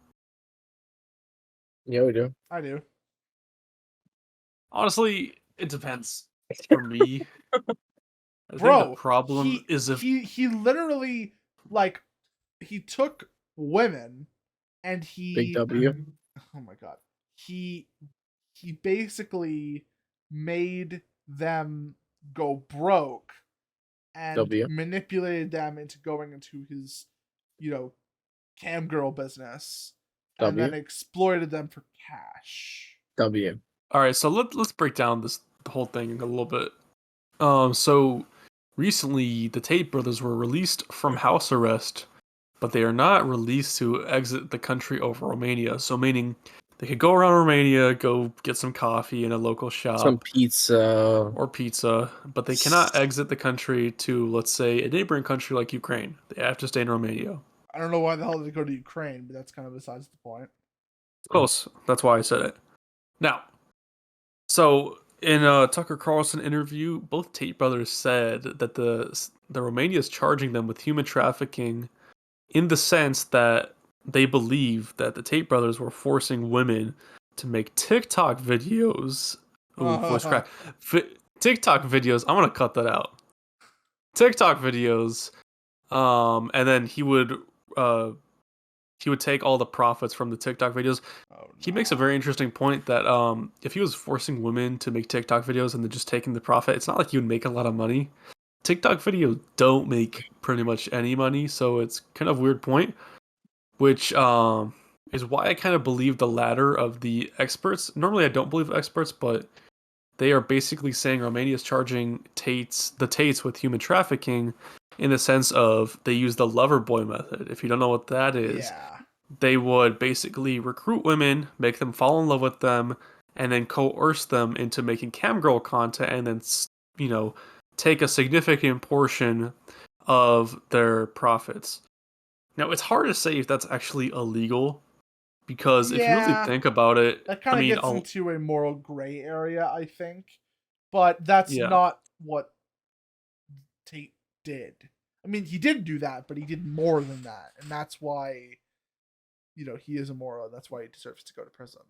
Yeah, we do. I do. Honestly, it depends. For me, I Bro, think the problem is if he literally, like, he took women and he Big W. Oh my god. He basically made them go broke and manipulated them into going into his, you know, cam girl business and then exploited them for cash. W. All right, so let's break down the whole thing a little bit. So recently the Tate brothers were released from house arrest but they are not released to exit the country over Romania. So meaning they could go around Romania, go get some coffee in a local shop, some pizza or pizza, but they cannot exit the country to, let's say, a neighboring country like Ukraine. They have to stay in Romania. I don't know why the hell they go to Ukraine, but that's kind of besides the point. Close. That's why I said it. Now, so in a Tucker Carlson interview, both Tate brothers said that the Romania is charging them with human trafficking in the sense that they believe that the Tate brothers were forcing women to make TikTok videos. Ooh, voice crack. TikTok videos. I'm gonna cut that out. TikTok videos. And then he would take all the profits from the TikTok videos. Oh, no. He makes a very interesting point that if he was forcing women to make TikTok videos and then just taking the profit, it's not like he would make a lot of money. TikTok videos don't make pretty much any money, so it's kind of a weird point, which is why I kind of believe the latter of the experts. Normally I don't believe experts, but they are basically saying Romania is charging the Tates with human trafficking in the sense of they use the lover boy method. If you don't know what that is, they would basically recruit women, make them fall in love with them, and then coerce them into making camgirl content, and then, you know, take a significant portion of their profits. Now, it's hard to say if that's actually illegal, because if you really think about it, that kind of gets into a moral gray area, I think. But that's not what Tate did. I mean, he did do that, but he did more than that, and that's why, you know, he is immoral. That's why he deserves to go to prison.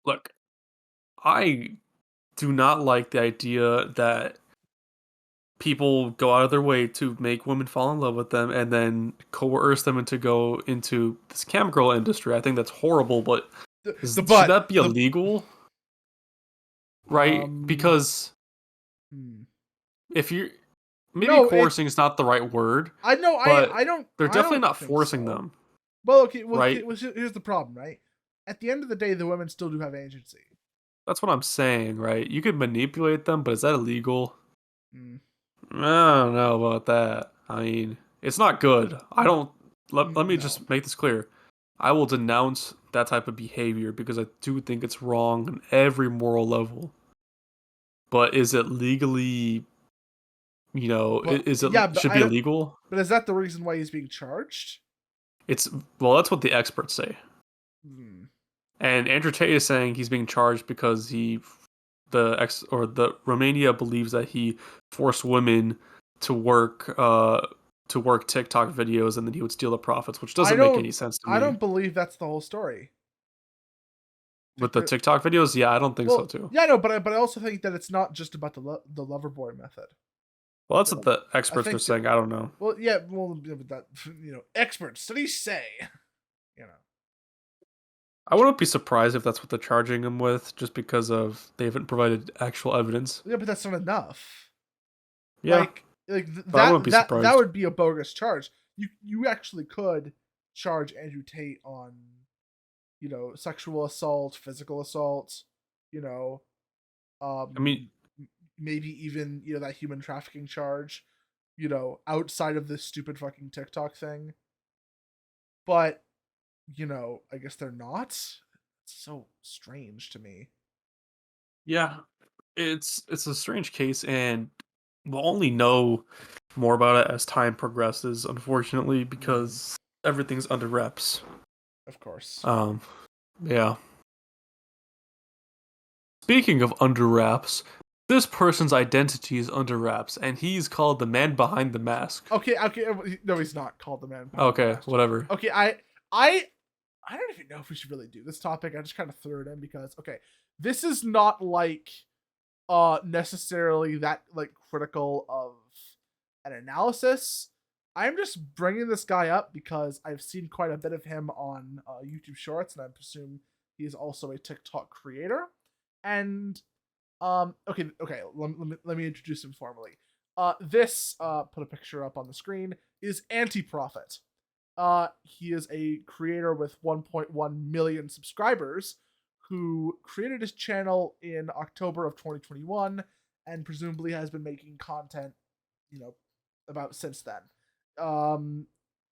Look, I do not like the idea that people go out of their way to make women fall in love with them and then coerce them into go into this camgirl industry. I think that's horrible, but should that be illegal? Right? Because if you coercing is not the right word. I know. I don't. They're definitely not forcing them. Well, okay. Well, right? Here's the problem, right? At the end of the day, the women still do have agency. That's what I'm saying, right? You could manipulate them, but is that illegal? I don't know about that. I mean, it's not good. I don't. Let me just make this clear. I will denounce that type of behavior because I do think it's wrong on every moral level. But is it legally, should be illegal? But is that the reason why he's being charged? That's what the experts say. And Andrew Tate is saying he's being charged because the Romania believes that he forced women to work TikTok videos and then he would steal the profits, which doesn't make any sense to me. I don't believe that's the whole story. With the TikTok videos, yeah, I don't think so too. Yeah, no, but I also think that it's not just about the lover boy method. Well, that's what the experts are saying. I don't know. Well, yeah, but that, experts studies say, I wouldn't be surprised if that's what they're charging him with, just because they haven't provided actual evidence. Yeah, but that's not enough. Yeah, I wouldn't be surprised. That would be a bogus charge. You actually could charge Andrew Tate on, sexual assault, physical assault, I mean, maybe even that human trafficking charge, outside of this stupid fucking TikTok thing. But I guess they're not. It's so strange to me. Yeah, it's a strange case, and we'll only know more about it as time progresses, unfortunately, because everything's under wraps. Of course. Yeah. Speaking of under wraps, this person's identity is under wraps, and he's called the man behind the mask. Okay. No, he's not called the man behind the mask. Whatever. Okay, I don't even know if we should really do this topic. I just kind of threw it in because, this is not necessarily that critical of an analysis. I'm just bringing this guy up because I've seen quite a bit of him on YouTube Shorts, and I presume he is also a TikTok creator. And okay, let me introduce him formally. This put a picture up on the screen is Anti-Profit. He is a creator with 1.1 million subscribers who created his channel in October of 2021 and presumably has been making content, about since then.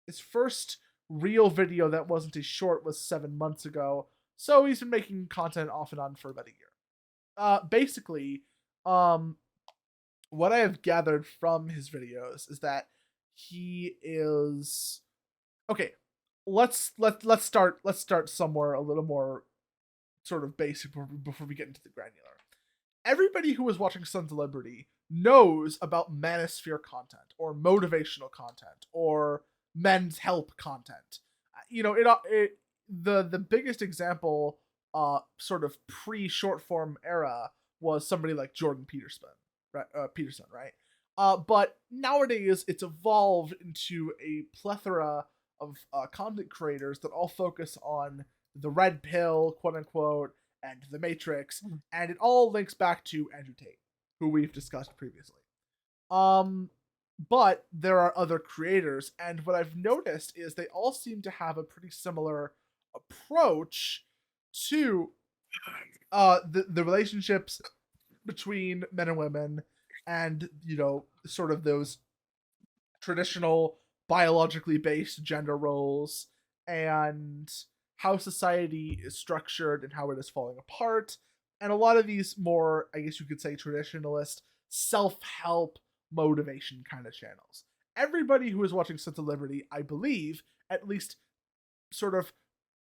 His first real video that wasn't a short was 7 months ago. So he's been making content off and on for about a year. Basically, what I have gathered from his videos is that he is okay. Let's start somewhere a little more sort of basic before we get into the granular. Everybody who is watching Sons of Liberty knows about manosphere content or motivational content or men's help content. You know, the biggest example, sort of pre-short form era, was somebody like Jordan Peterson, right? But nowadays it's evolved into a plethora of content creators that all focus on the red pill, quote unquote, and the Matrix, and it all links back to Andrew Tate, who we've discussed previously. But there are other creators, and what I've noticed is they all seem to have a pretty similar approach to the relationships between men and women, and, you know, sort of those traditional biologically based gender roles, and how society is structured and how it is falling apart, and a lot of these more, I guess you could say, traditionalist self-help motivation kind of channels. Everybody who is watching Sons of Liberty, I believe, at least sort of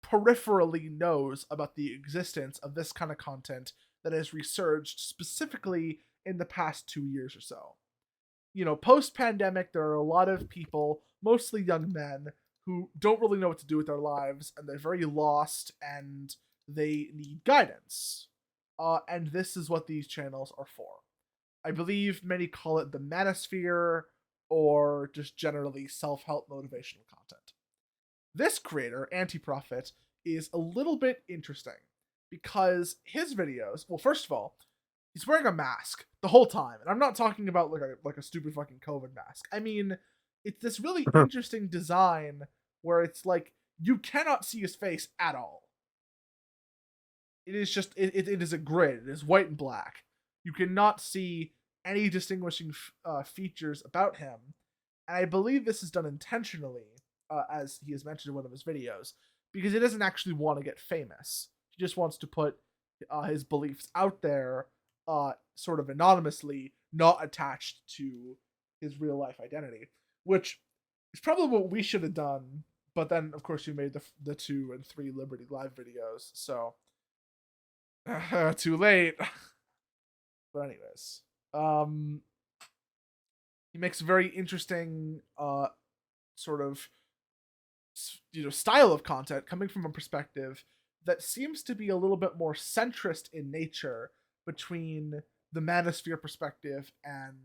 peripherally knows about the existence of this kind of content that has resurged specifically in the past 2 years or so. You know, post-pandemic, there are a lot of people, mostly young men, who don't really know what to do with their lives, and they're very lost, and they need guidance. And this is what these channels are for. I believe many call it the manosphere, or just generally self-help motivational content. This creator, Anti-Prophet, is a little bit interesting, because his videos, well, first of all, he's wearing a mask the whole time, and I'm not talking about like a stupid fucking COVID mask. I mean, it's this really interesting design where it's like you cannot see his face at all. It is just it is a grid. It is white and black. You cannot see any distinguishing features about him, and I believe this is done intentionally, as he has mentioned in one of his videos, because he doesn't actually want to get famous. He just wants to put his beliefs out there, sort of anonymously, not attached to his real life identity, which is probably what we should have done. But then, of course, you made the 2 and 3 Liberty Live videos, so too late. But anyways, he makes a very interesting sort of, you know, style of content coming from a perspective that seems to be a little bit more centrist in nature between the manosphere perspective and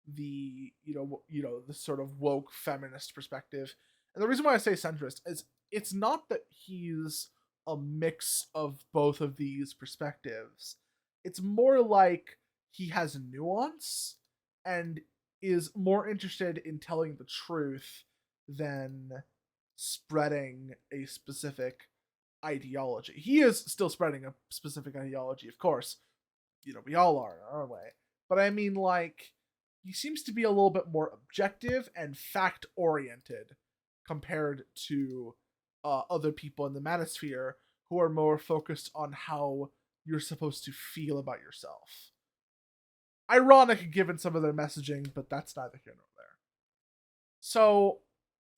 the the sort of woke feminist perspective. And the reason why I say centrist is it's not that he's a mix of both of these perspectives. It's more like he has nuance and is more interested in telling the truth than spreading a specific ideology. He is still spreading a specific ideology, of course. You know, we all are in our own way. But I mean, like, he seems to be a little bit more objective and fact-oriented compared to other people in the manosphere who are more focused on how you're supposed to feel about yourself. Ironic given some of their messaging, but that's neither here nor there. So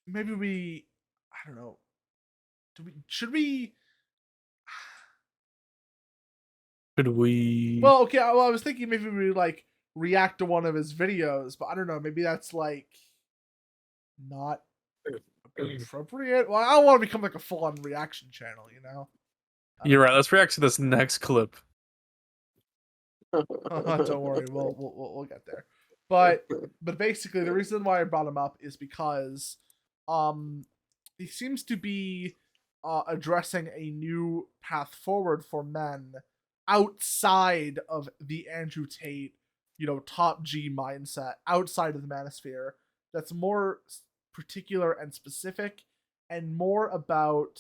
maybe I don't know. Should we? Well, okay. Well, I was thinking maybe we like react to one of his videos, but I don't know. Maybe that's like not appropriate. Well, I don't want to become like a full-on reaction channel, you know. You're right. Let's react to this next clip. Don't worry, we'll get there. But basically, the reason why I brought him up is because he seems to be addressing a new path forward for men outside of the Andrew Tate, you know, top G mindset, outside of the manosphere. That's more particular and specific, and more about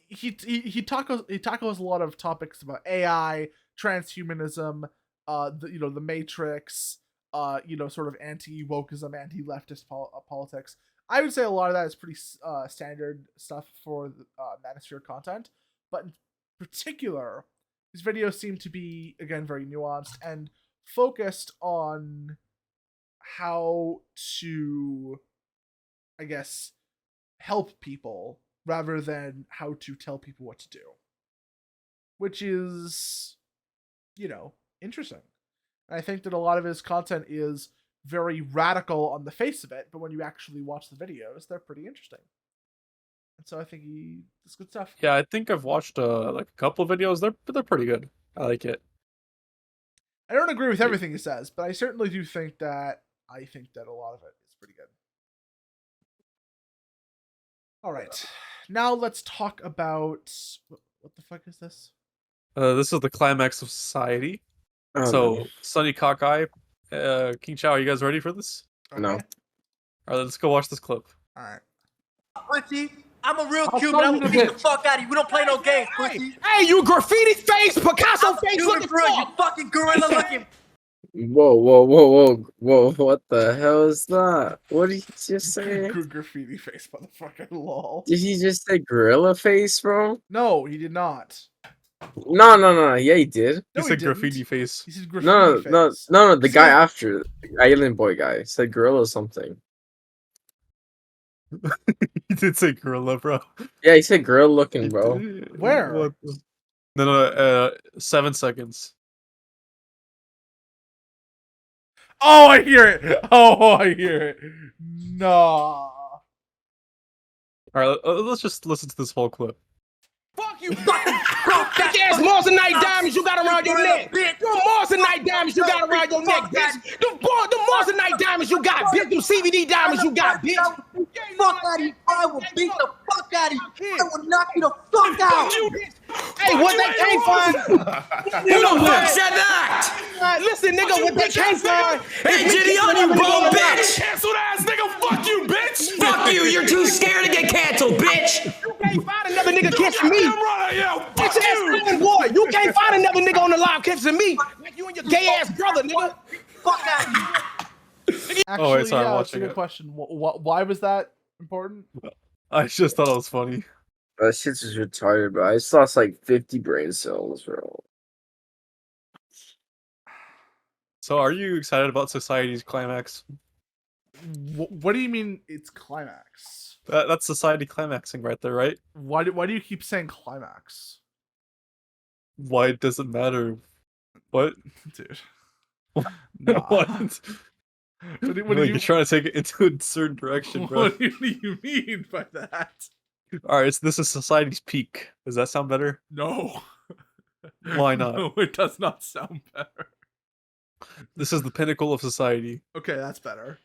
he tackles a lot of topics about AI, transhumanism, the Matrix, sort of anti-wokeism, anti-leftist politics. I would say a lot of that is pretty standard stuff for Manosphere content, but in particular, his videos seem to be, again, very nuanced and focused on how to, I guess, help people rather than how to tell people what to do, which is, interesting. And I think that a lot of his content is very radical on the face of it, but when you actually watch the videos, they're pretty interesting. And so I think he does good stuff. Yeah, I think I've watched like a couple of videos. They're pretty good. I like it. I don't agree with everything he says, but I certainly do think that a lot of it is pretty good. All right, now let's talk about what the fuck is this? This is the climax of society. So, Sunnyhawkeye, King Chao, are you guys ready for this? Okay. No. All right, let's go watch this clip. All right. Pussy, I'm a real Cuban. I will beat the fuck out of you. We don't play no games, pussy. Hey, you graffiti face, Picasso face looking girl, you fucking gorilla looking. Whoa! What the hell is that? What did he just say? Graffiti face, motherfucker. Lol. Did he just say gorilla face, bro? No, he did not. No. Yeah, he did. No, He said graffiti face. He said graffiti face. No. The guy after, the alien boy guy, said gorilla something. He did say gorilla, bro. Yeah, he said gorilla looking, bro. Where? What? No. 7 seconds. Oh, I hear it. Oh, I hear it. No. All right, let's just listen to this whole clip. Fuck you, fucking ass Moissanite diamonds you got around your neck. Them Moissanite diamonds you got around your neck, bitch. Them Moissanite diamonds you got, bitch. Them CBD diamonds you got, bitch. Fuck out of you. I will beat the fuck out of you. I will knock you the fuck out. Hey, what they came for? Who the fuck said that? Listen, nigga, what they came for? Hey, Jitty, on you, bum bitch! Canceled ass nigga, fuck you, bitch! Fuck you, you're too scared to get canceled, bitch! You can't find another nigga kissing me! Bitch ass man, boy, you can't find another nigga on the live kissing me! Like you and your gay ass brother, nigga! Fuck out of you. Actually, wait, sorry, I'm yeah, that's a watching good it. question. Why was that important? I just thought it was funny. That shit's just retarded, bro. I just lost like 50 brain cells, bro. So, are you excited about society's climax? What do you mean it's climax? That's society climaxing right there, right? Why do you keep saying climax? Why does it matter? What? Dude. What? You're trying to take it into a certain direction, bro. What do you mean by that? All right, so this is society's peak. Does that sound better? No. Why not? No, it does not sound better. This is the pinnacle of society. Okay, that's better.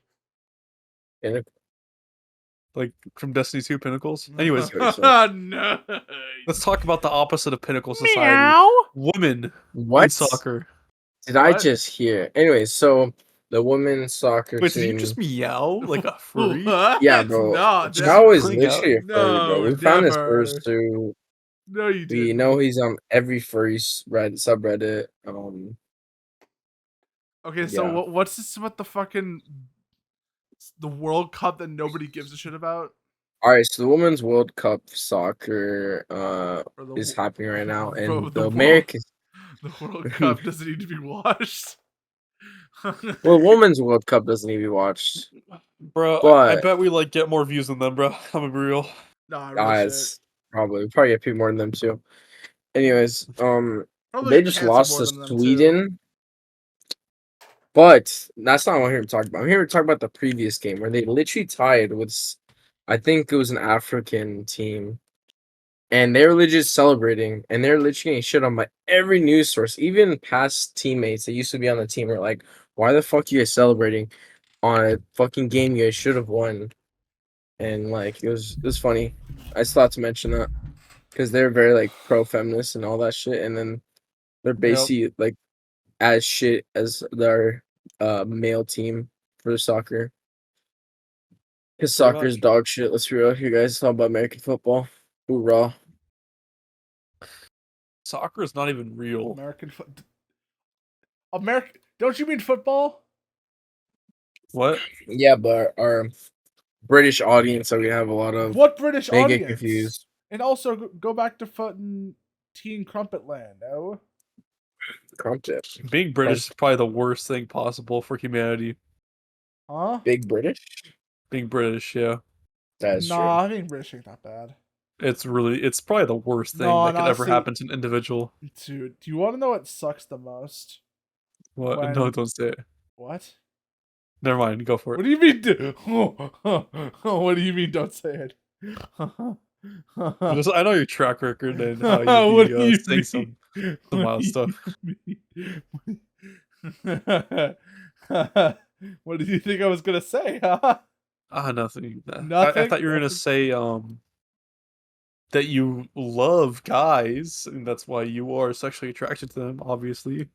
Like from Destiny 2 Pinnacles. Anyways, No. let's talk about the opposite of pinnacle society. Meow. Women in What? soccer. Did I just hear? Anyway, so the women's soccer Wait, did team. you just meow like a furry? Yeah, bro. No, Chao is Bring literally a furry, bro. No, We found his never. first through. No, you didn't. We know he's on every furry subreddit. Okay, so yeah. what's this about the World Cup that nobody gives a shit about? All right, so the Women's World Cup soccer the is happening right now, and Bro, the the American. The World Cup doesn't need to be watched. Well, Women's World Cup doesn't need to be watched. Bro, I But- bet we like get more views than them, bro. I'm gonna be real. Nah, real Guys, shit. probably get people more than them too. Anyways, Probably they get just canceled lost more to than them, too. Sweden. But that's not what I'm here to talk about. I'm here to talk about the previous game where they literally tied with, I think it was an African team, and they were legit celebrating, and they're literally getting shit on by every news source, even past teammates that used to be on the team are like, "Why the fuck are you guys celebrating on a fucking game you guys should have won?" And like it was funny. I just thought to mention that because they're very like pro feminist and all that shit, and then they're basically like as shit as their male team for soccer. Because Pretty soccer is much. dog shit. Let's be real. You guys talk about American football. Hoorah. Soccer is not even real. American. Don't you mean football? What? Yeah, but our British audience, so we have a lot of. What British They audience? get confused. And also go back to fucking Teen Crumpet Land, no? Crumpet. Being British is probably the worst thing possible for humanity. Huh? Big British? Being British, yeah. That's true. Nah, I think British ain't that bad. It's probably the worst thing No, that could honestly, ever happen to an individual. Dude, do you want to know what sucks the most? What? When- No, don't say it. What? Never mind, go for it. What do you mean? What do you mean? Don't say it. I know your track record and how What you do you saying some wild stuff. What did you think I was gonna say? Huh? Nothing. I Nothing? thought you were gonna say that you love guys, and that's why you are sexually attracted to them, obviously.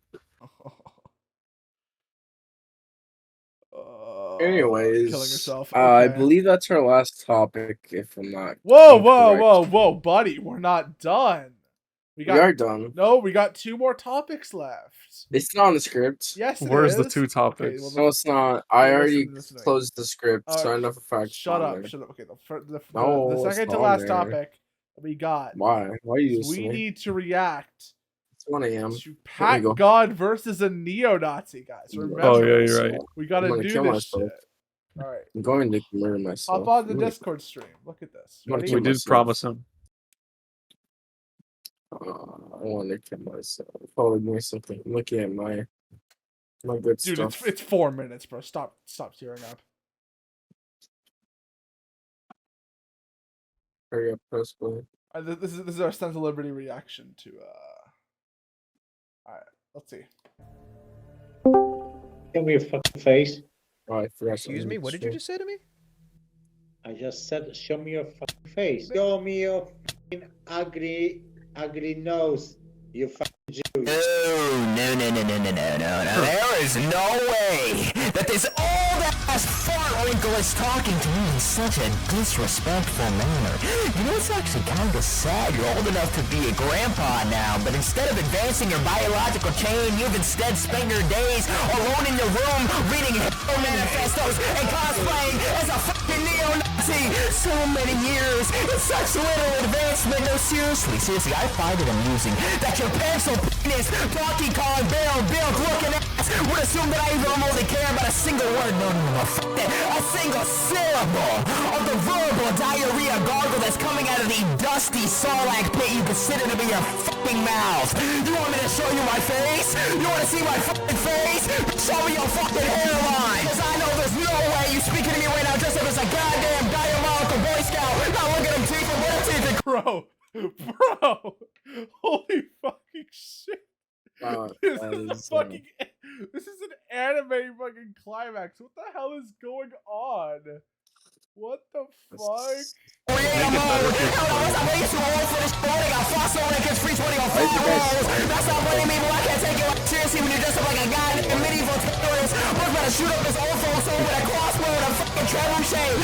Anyways, killing yourself. I Okay. believe that's our last topic. If I'm not. Whoa, buddy, we're not done. We are done. No, we got 2 more topics left. It's not on the script. Yes, it Where's the is. 2 topics? Okay, well, No, it's not. I already listen to me. closed the script, so I know for a fact. Shut up. Okay, No, the it's second to not last there. topic we got. Why? Why are you? We need to react. It's 1 a.m. To Pat God versus a neo-Nazi, guys. Remember? Oh yeah, you're right. We gotta do kill this myself. shit. All right. I'm going to murder myself. Hop on the Discord stream. Look at this. I'm gonna Ready? kill We did myself. promise him. I want to kill myself. Probably doing something. I'm looking at my good Dude, stuff. it's 4 minutes, bro. Stop tearing up. Hurry up, press play. This is our Sons of Liberty reaction to Alright, let's see. Show me your fucking face. Oh, I forgot. Excuse me, what did you just say to me? I just said, show me your fucking face. Show me your fucking ugly nose. You fucking Jew. Oh, no. There is no way that this old-ass fart wrinkle is talking to me in such a disrespectful manner. You know, it's actually kind of sad you're old enough to be a grandpa now, but instead of advancing your biological chain, you've instead spent your days alone in your room reading Hitler manifestos and cosplaying as a fucking neo-Nazi. So many years, it's such little advancement. No, seriously, I find it amusing that your pencil penis, Donkey Kong, barrel built looking ass would assume that I even remotely care about a single word, no, fuck that, a single syllable of the verbal diarrhea gargle that's coming out of the dusty sarlacc pit you consider to be your fucking mouth. You want me to show you my face? You want to see my fucking face? Show me your fucking hairline, because I know there's no way you speaking to me right now dressed up as a goddamn diabolical Boy Scout. Now look at him teeth and what a teeth. Bro, holy fucking shit. This is an anime fucking climax. What the hell is going on? What the fuck? That's not blaming me, but I can't take you seriously when you're dressed up like a goddamn medieval terrorist. We're gonna shoot up this old folks home with a crossbow and a fucking trebuchet.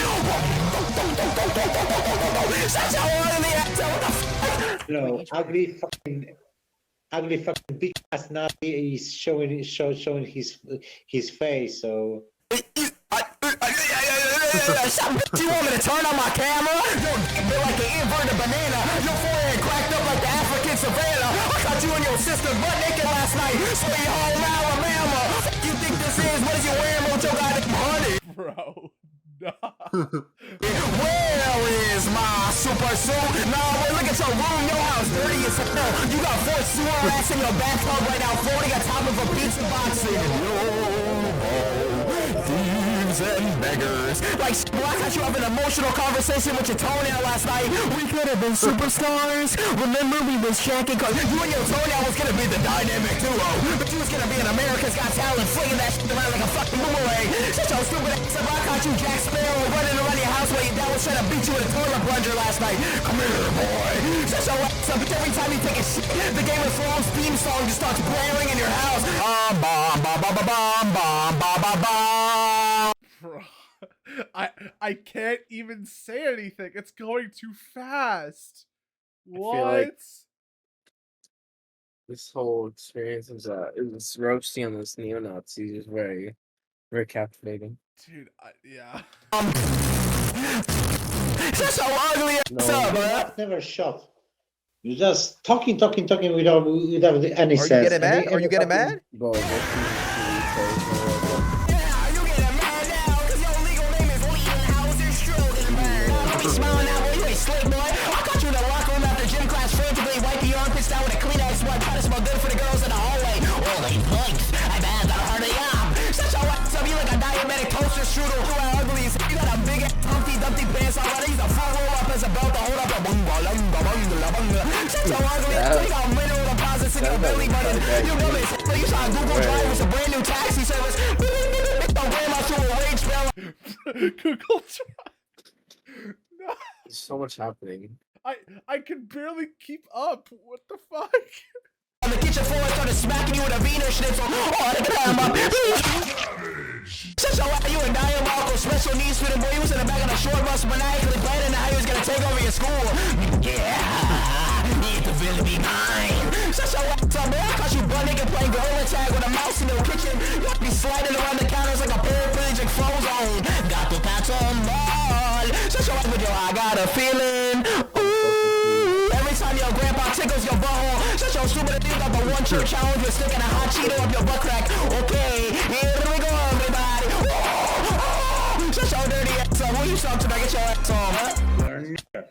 Such a hole in the ass. What the fuck? No, ugly fucking big ass Nazi is showing his face, so. You want me to turn on my camera? You're bit like an inverted banana. Your forehead cracked up like the African savannah. I caught you and your sister butt naked last night. Sweet home Alabama. You think this is? What is you wearing with your goddamn honey? Bro, Where is my super suit? Nah, boy, look at your room. Your house dirty as hell. You got 4 sewer rats in your bathtub right now, floating on top of a pizza box. Thieves and beggars. Like, well, I got you have an emotional conversation with your toenail last night. We could have been superstars. Remember, we was checking cause you and your toenail was gonna be the dynamic duo. But you was gonna be an America's Got Talent, flinging that shit around like a fucking boomerang. Shut your stupid ass up. I caught you Jack Sparrow running around your house while your dad was trying to beat you with a toilet plunger last night. Come here, boy. Shut your ass up. Every time you take a shit, the Game of Thrones theme song just starts blaring in your house. Bum, bum, bum, bum, bum, bum, bum, bum, bum. Bro, I can't even say anything. It's going too fast. What? I feel like this whole experience is roasting on this neo-Nazis is very Very captivating. Dude, yeah. That's so ugly. I've never shot. You're just talking without any sense. Are you getting mad? Are you getting mad? Bro, Smiling out, boy, you ain't slick, boy. I caught you in the locker room after gym class, frantically wipe your armpits down with a Kleenex wipe. Try to smell good for the girls in the hallway. Oh, they punks. I bet got a heart of yum. Shut your ass up, you like a diabetic toaster strudel. You are ugly as you got a big ass Humpty Dumpty pants already. He's a full roll up as a belt to hold up a bunga lunga bunga bunga. Shut your ugly ass. You got mineral deposits in your belly button. You know this. You saw Google Drive with a brand new taxi service. Don't blame us to a wage bill. Google Drive. There's so much happening. I can barely keep up. What the fuck? On the kitchen floor, I started smacking you with a Wiener Schnitzel. Oh, look at that, shut your ass, you a diabolical special needs student boy. You was in the back of the short bus maniacally planning how he was gonna take over your school. Yeah, need to really be mine. Shut your ass up, boy. I caught you butt naked playing gorilla tag with a mouse in the kitchen. You have to be sliding around the counters like a paraplegic frozen. Got to catch them all. Shut your ass with your I got a feeling. Ooh, every time your grandpa tickles your butthole. Shut your stupid thing up a one church challenge with sticking a hot Cheeto up your butt crack. Okay, here we go, everybody. Oh, shut your dirty ass up. What you talking to? Get your ass on, huh?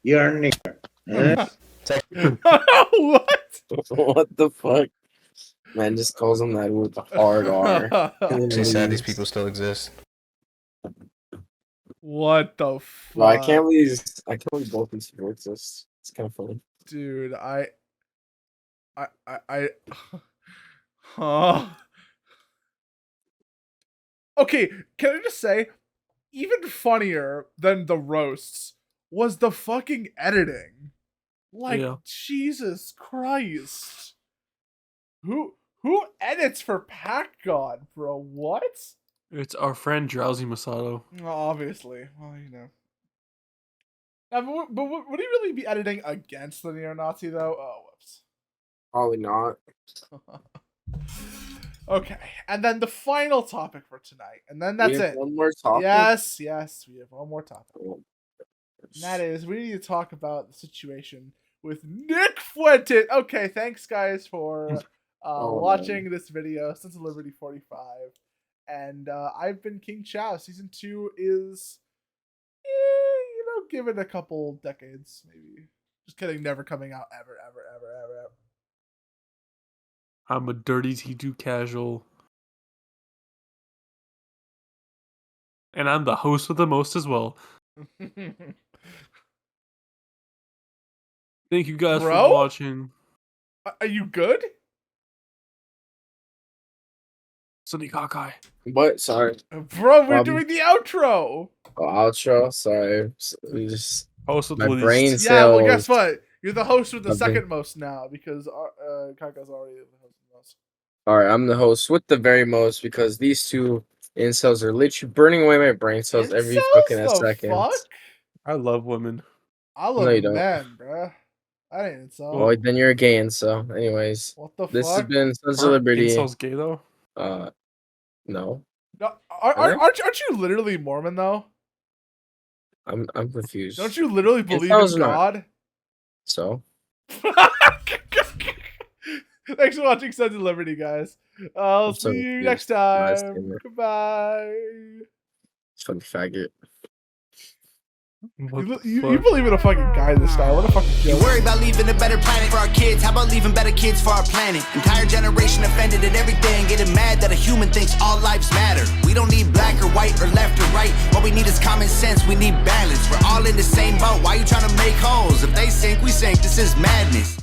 You're a nigger. What? What the fuck? Man just calls him that with a hard R. Actually sad these people still exist. What the fuck? Well, I can't believe both these people exist. It's kind of funny. Dude, huh. Okay, can I just say, even funnier than the roasts was the fucking editing. Like, Yeah. Jesus Christ. Who edits for Pack God, bro? What? It's our friend Drowsy Masato. Well, obviously. Well, you know. But would he really be editing against the neo-Nazi, though? Oh, whoops. Probably not. Okay, and then the final topic for tonight, and then that's it. One more topic? Yes, we have one more topic. Oh, And that is, we need to talk about the situation with Nick Fuentes. Okay, thanks guys for watching this video, Sons of Liberty 45. And I've been King Chao. Season 2 is, give it a couple decades, maybe. Just kidding, never coming out ever. I'm a dirty T2 casual. And I'm the host with the most as well. Thank you guys for watching. Are you good? Sunnyhawkeye. What? Sorry. Bro, we're doing the outro. Oh, outro? Sorry. We just... Host with my least. brain cells. Yeah, well, guess what? You're the host with the second most now, because KYKA's already the host with the most. Alright, I'm the host with the very most, because these two incels are literally burning away my brain cells every fucking second. Fuck? I love women. I love men, bruh. I didn't incel. Oh, then you're a gay incel. Anyways. What the This fuck? has been Sons of Liberty. Incel's gay, though? No. No, aren't you literally Mormon, though? I'm confused. Don't you literally believe in God? So? Thanks for watching Sons of Liberty, guys. I'll see you next time. Goodbye. Fucking faggot. You believe in a fucking guy this time. What a fucking joke. Worry about leaving a better planet for our kids. How about leaving better kids for our planet? Entire generation offended at everything, getting mad that a human thinks all lives matter. We don't need black or white or left or right. What we need is common sense. We need balance. We're all in the same boat. Why you trying to make holes? If they sink, we sink. This is madness.